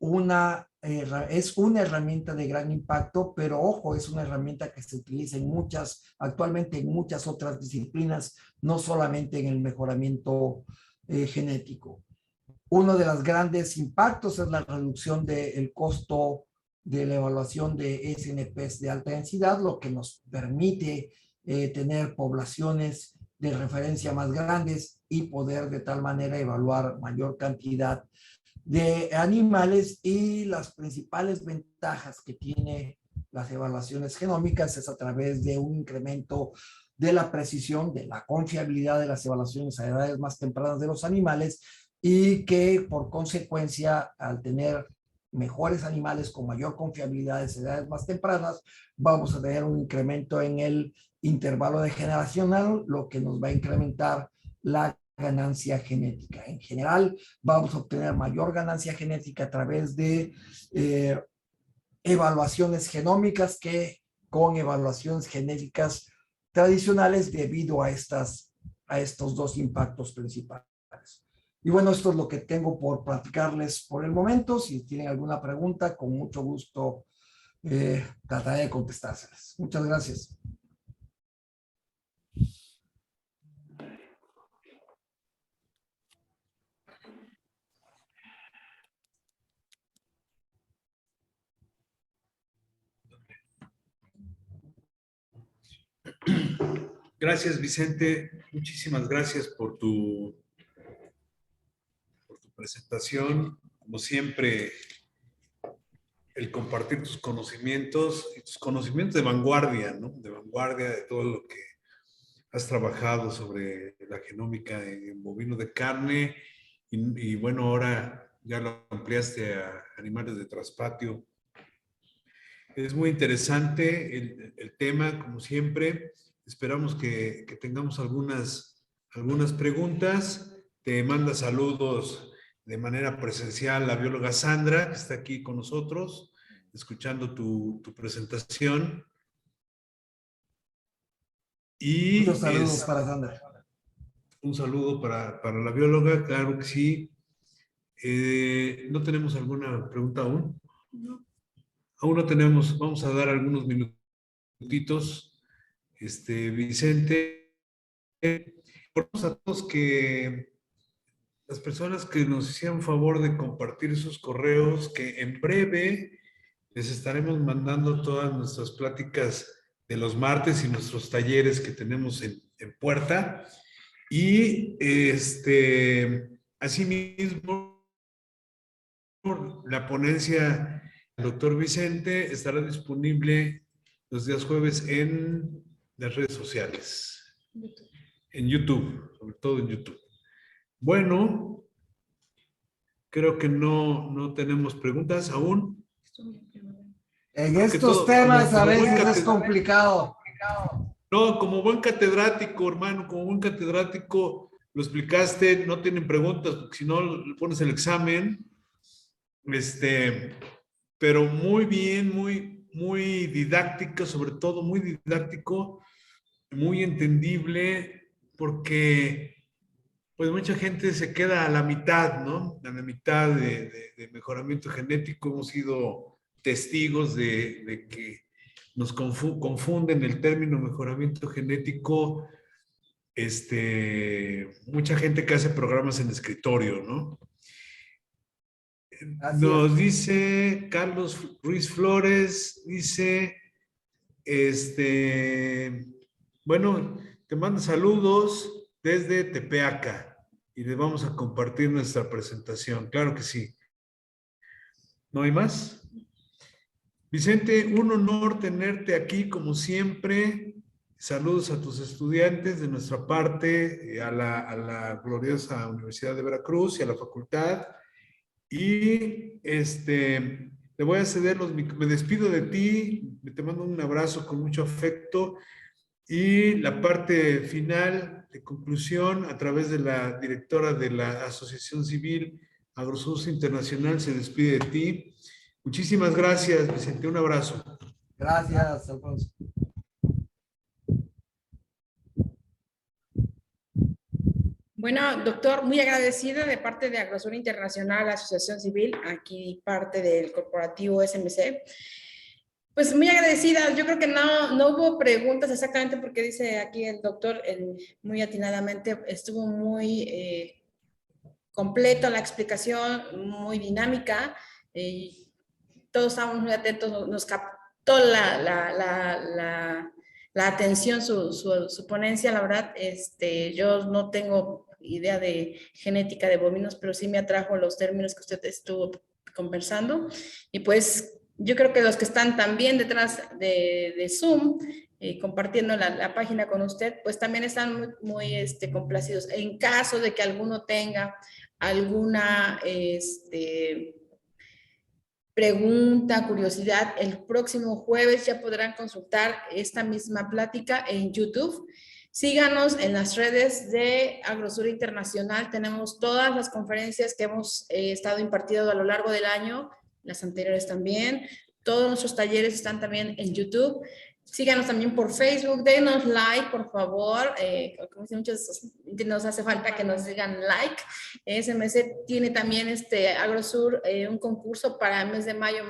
es una herramienta de gran impacto, pero ojo, es una herramienta que se utiliza actualmente en muchas otras disciplinas, no solamente en el mejoramiento genético. Uno de los grandes impactos es la reducción del costo de la evaluación de SNPs de alta densidad, lo que nos permite tener poblaciones de referencia más grandes y poder de tal manera evaluar mayor cantidad de animales. Y las principales ventajas que tiene las evaluaciones genómicas es a través de un incremento de la precisión, de la confiabilidad de las evaluaciones a edades más tempranas de los animales, y que por consecuencia, al tener mejores animales con mayor confiabilidad en edades más tempranas, vamos a tener un incremento en el intervalo de generacional, lo que nos va a incrementar la ganancia genética. En general, vamos a obtener mayor ganancia genética a través de evaluaciones genómicas que con evaluaciones genéticas tradicionales, debido a estos dos impactos principales. Y bueno, esto es lo que tengo por platicarles por el momento. Si tienen alguna pregunta, con mucho gusto trataré de contestárselas. Muchas gracias. Gracias, Vicente. Muchísimas gracias por tu presentación. Como siempre, el compartir tus conocimientos y tus conocimientos de vanguardia, ¿no? De vanguardia de todo lo que has trabajado sobre la genómica en bovino de carne y bueno, ahora ya lo ampliaste a animales de traspatio. Es muy interesante el tema, como siempre. Esperamos que tengamos algunas preguntas. Te manda saludos de manera presencial la bióloga Sandra, que está aquí con nosotros, escuchando tu presentación. Y Muchos saludos para Sandra. un saludo para la bióloga, claro que sí. ¿No tenemos alguna pregunta aún? No. Aún no tenemos, vamos a dar algunos minutitos. Vicente, por a todos que las personas que nos hicieron favor de compartir sus correos, que en breve les estaremos mandando todas nuestras pláticas de los martes y nuestros talleres que tenemos en puerta. Y asimismo, la ponencia del doctor Vicente estará disponible los días jueves en las redes sociales, en YouTube, sobre todo en YouTube. Bueno, creo que no tenemos preguntas aún. En estos temas a veces es complicado. No, como buen catedrático, hermano, como buen catedrático, lo explicaste, no tienen preguntas, porque si no, le pones el examen. Pero muy bien, muy didáctica, sobre todo muy didáctico, muy entendible, porque pues mucha gente se queda a la mitad, ¿no? A la mitad de mejoramiento genético. Hemos sido testigos de que nos confunden el término mejoramiento genético, mucha gente que hace programas en escritorio, ¿no? Nos dice Carlos Ruiz Flores, dice, bueno, te mando saludos desde Tepeaca y les vamos a compartir nuestra presentación. Claro que sí. ¿No hay más? Vicente, un honor tenerte aquí como siempre. Saludos a tus estudiantes de nuestra parte, a la gloriosa Universidad de Veracruz y a la facultad. Y le voy a ceder me despido de ti, te mando un abrazo con mucho afecto, y la parte final de conclusión a través de la directora de la Asociación Civil AgroSur Internacional se despide de ti. Muchísimas gracias, Vicente, un abrazo. Gracias, Alfonso. Bueno, doctor, muy agradecida de parte de AgroSur Internacional, Asociación Civil, aquí parte del corporativo SMC. Pues muy agradecida. Yo creo que no hubo preguntas exactamente porque dice aquí el doctor muy atinadamente, estuvo muy completo la explicación, muy dinámica. Todos estábamos muy atentos, nos captó la atención su ponencia. La verdad, yo no tengo idea de genética de bovinos, pero sí me atrajo los términos que usted estuvo conversando. Y pues yo creo que los que están también detrás de Zoom, compartiendo la página con usted, pues también están muy complacidos. En caso de que alguno tenga alguna pregunta, curiosidad, el próximo jueves ya podrán consultar esta misma plática en YouTube. Síganos en las redes de AgroSur Internacional. Tenemos todas las conferencias que hemos estado impartiendo a lo largo del año, las anteriores también. Todos nuestros talleres están también en YouTube. Síganos también por Facebook, denos like, por favor. Como dicen muchos, nos hace falta que nos digan like. SMC tiene también AgroSur un concurso para el mes de mayo,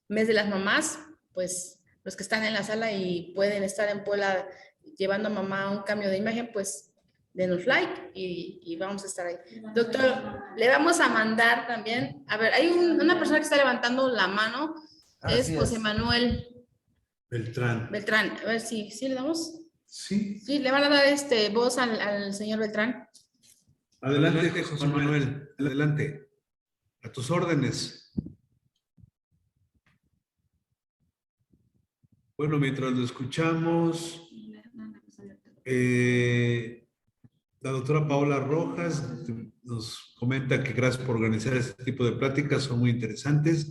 mes de las mamás. Pues los que están en la sala y pueden estar en Puebla llevando a mamá un cambio de imagen, pues denos like y vamos a estar ahí. Doctor, le vamos a mandar también, a ver, hay una persona que está levantando la mano, es José Manuel Beltrán, a ver si le damos. Sí. Sí, le van a dar voz al señor Beltrán. Adelante, José Manuel, adelante. A tus órdenes. Bueno, mientras lo escuchamos, la doctora Paola Rojas nos comenta que gracias por organizar este tipo de pláticas, son muy interesantes.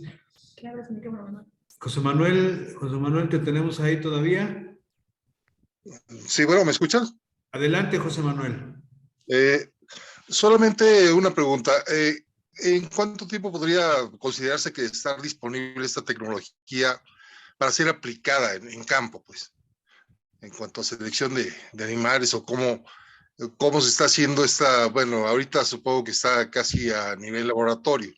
José Manuel, ¿te tenemos ahí todavía? Sí, bueno, ¿me escuchan? Adelante, José Manuel. Solamente una pregunta. ¿En cuánto tiempo podría considerarse que está disponible esta tecnología para ser aplicada en campo, pues? En cuanto a selección de animales o cómo se está haciendo esta, bueno, ahorita supongo que está casi a nivel laboratorio.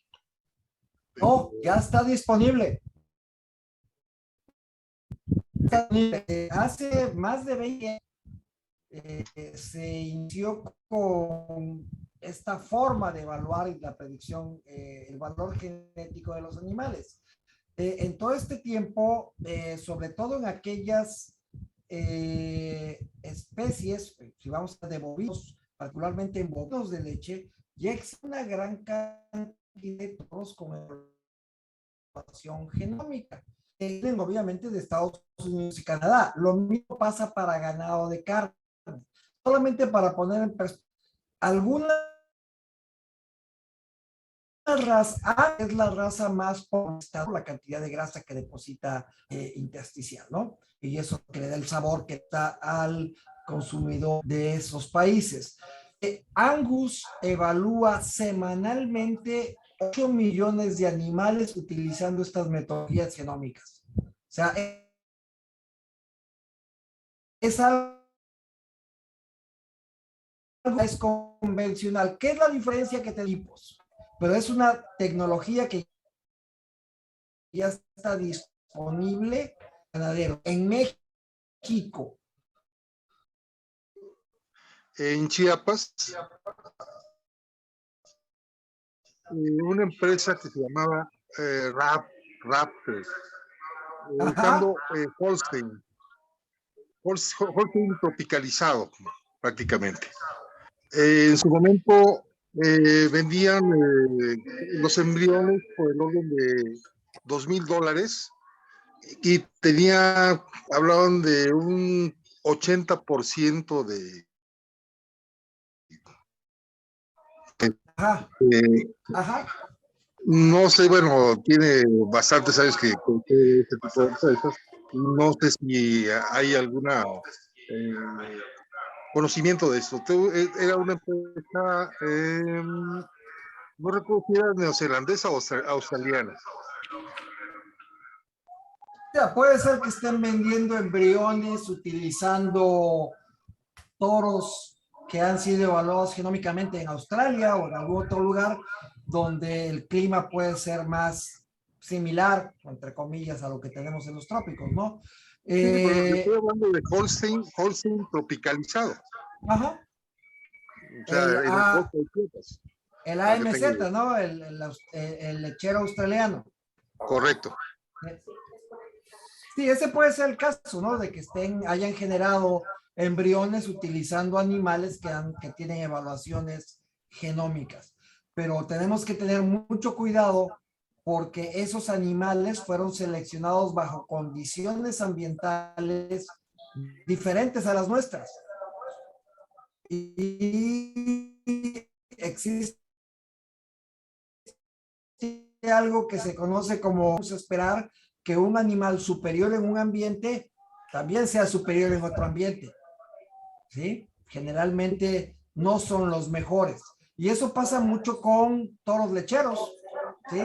No, ya está disponible. Hace más de 20 años se inició con esta forma de evaluar la predicción, el valor genético de los animales. En todo este tiempo, sobre todo en aquellas especies, si vamos a de bovinos, particularmente en bovinos de leche, ya existe una gran cantidad de toros con información genómica. Vienen obviamente de Estados Unidos y Canadá. Lo mismo pasa para ganado de carne. Solamente para poner en perspectiva, alguna raza es la raza más por la cantidad de grasa que deposita intersticial, ¿no? Y eso que le da el sabor que está al consumidor de esos países. Angus evalúa semanalmente 8 millones de animales utilizando estas metodologías genómicas. O sea, es algo es convencional. ¿Qué es la diferencia que tenemos? Pero es una tecnología que ya está disponible en México. En Chiapas, una empresa que se llamaba Raptor, usando Holstein tropicalizado prácticamente. En su momento vendían los embriones por el orden de $2,000 y hablaban de un 80% de no sé, bueno, tiene bastantes años que este tipo de empresas. No sé si hay alguna conocimiento de esto. Era una empresa, no recuerdo si era neozelandesa o australiana. Ya, puede ser que estén vendiendo embriones utilizando toros que han sido evaluados genómicamente en Australia o en algún otro lugar donde el clima puede ser más similar, entre comillas, a lo que tenemos en los trópicos, ¿no? Sí, pero estoy hablando de Holstein tropicalizado. Ajá. O sea, el AMZ, ¿no? El lechero australiano. Correcto. Sí, ese puede ser el caso, ¿no? De que hayan generado embriones utilizando animales que tienen evaluaciones genómicas. Pero tenemos que tener mucho cuidado porque esos animales fueron seleccionados bajo condiciones ambientales diferentes a las nuestras. Y existe algo que se conoce como vamos a esperar que un animal superior en un ambiente también sea superior en otro ambiente. ¿Sí? Generalmente no son los mejores. Y eso pasa mucho con toros lecheros, ¿sí?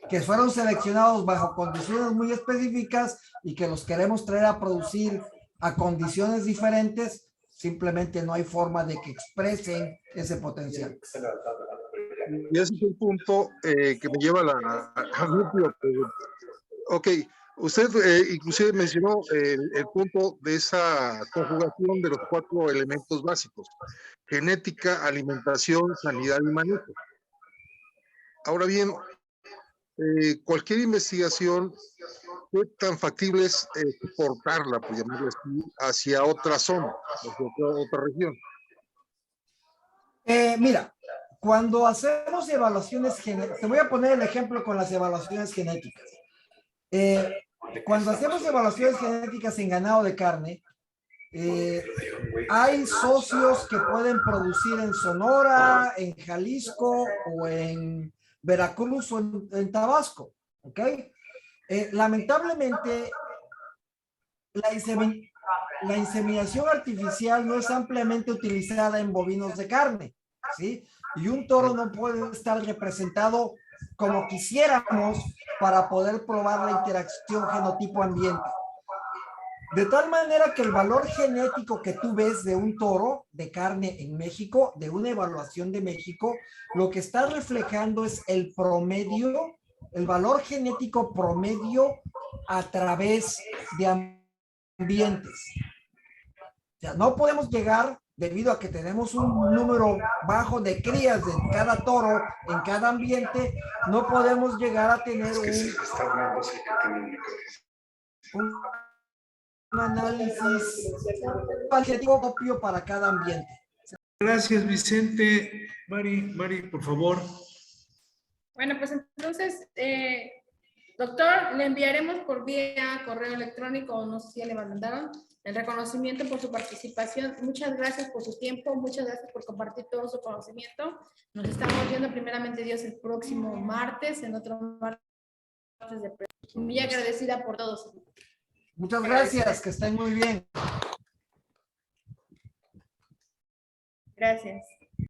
Que fueron seleccionados bajo condiciones muy específicas y que los queremos traer a producir a condiciones diferentes, simplemente no hay forma de que expresen ese potencial. Y ese es el punto que me lleva a mi pregunta. Ok, usted inclusive mencionó el punto de esa conjugación de los 4 elementos básicos: genética, alimentación, sanidad y manejo. Ahora bien, cualquier investigación, ¿qué tan factible es exportarla, por llamarlo así, hacia otra zona, hacia otra región? Mira, cuando hacemos evaluaciones genéticas, te voy a poner el ejemplo con las evaluaciones genéticas. Cuando hacemos evaluaciones genéticas en ganado de carne, hay socios que pueden producir en Sonora, en Jalisco o en Veracruz o en Tabasco, ¿ok? Lamentablemente, la inseminación artificial no es ampliamente utilizada en bovinos de carne, ¿sí? y un toro no puede estar representado como quisiéramos para poder probar la interacción genotipo-ambiente. De tal manera que el valor genético que tú ves de un toro de carne en México, de una evaluación de México, lo que está reflejando es el promedio, el valor genético promedio a través de ambientes. O sea, no podemos llegar, debido a que tenemos un número bajo de crías de cada toro en cada ambiente, no podemos llegar a tener un análisis cualitativo propio para cada ambiente. Gracias, Vicente. Mari, por favor. Bueno, pues entonces, doctor, le enviaremos por vía correo electrónico, o no sé si ya le mandaron, el reconocimiento por su participación. Muchas gracias por su tiempo, muchas gracias por compartir todo su conocimiento. Nos estamos viendo primeramente Dios el próximo martes, en otro martes de preguntas. Muy agradecida por todos. Muchas gracias, que estén muy bien. Gracias.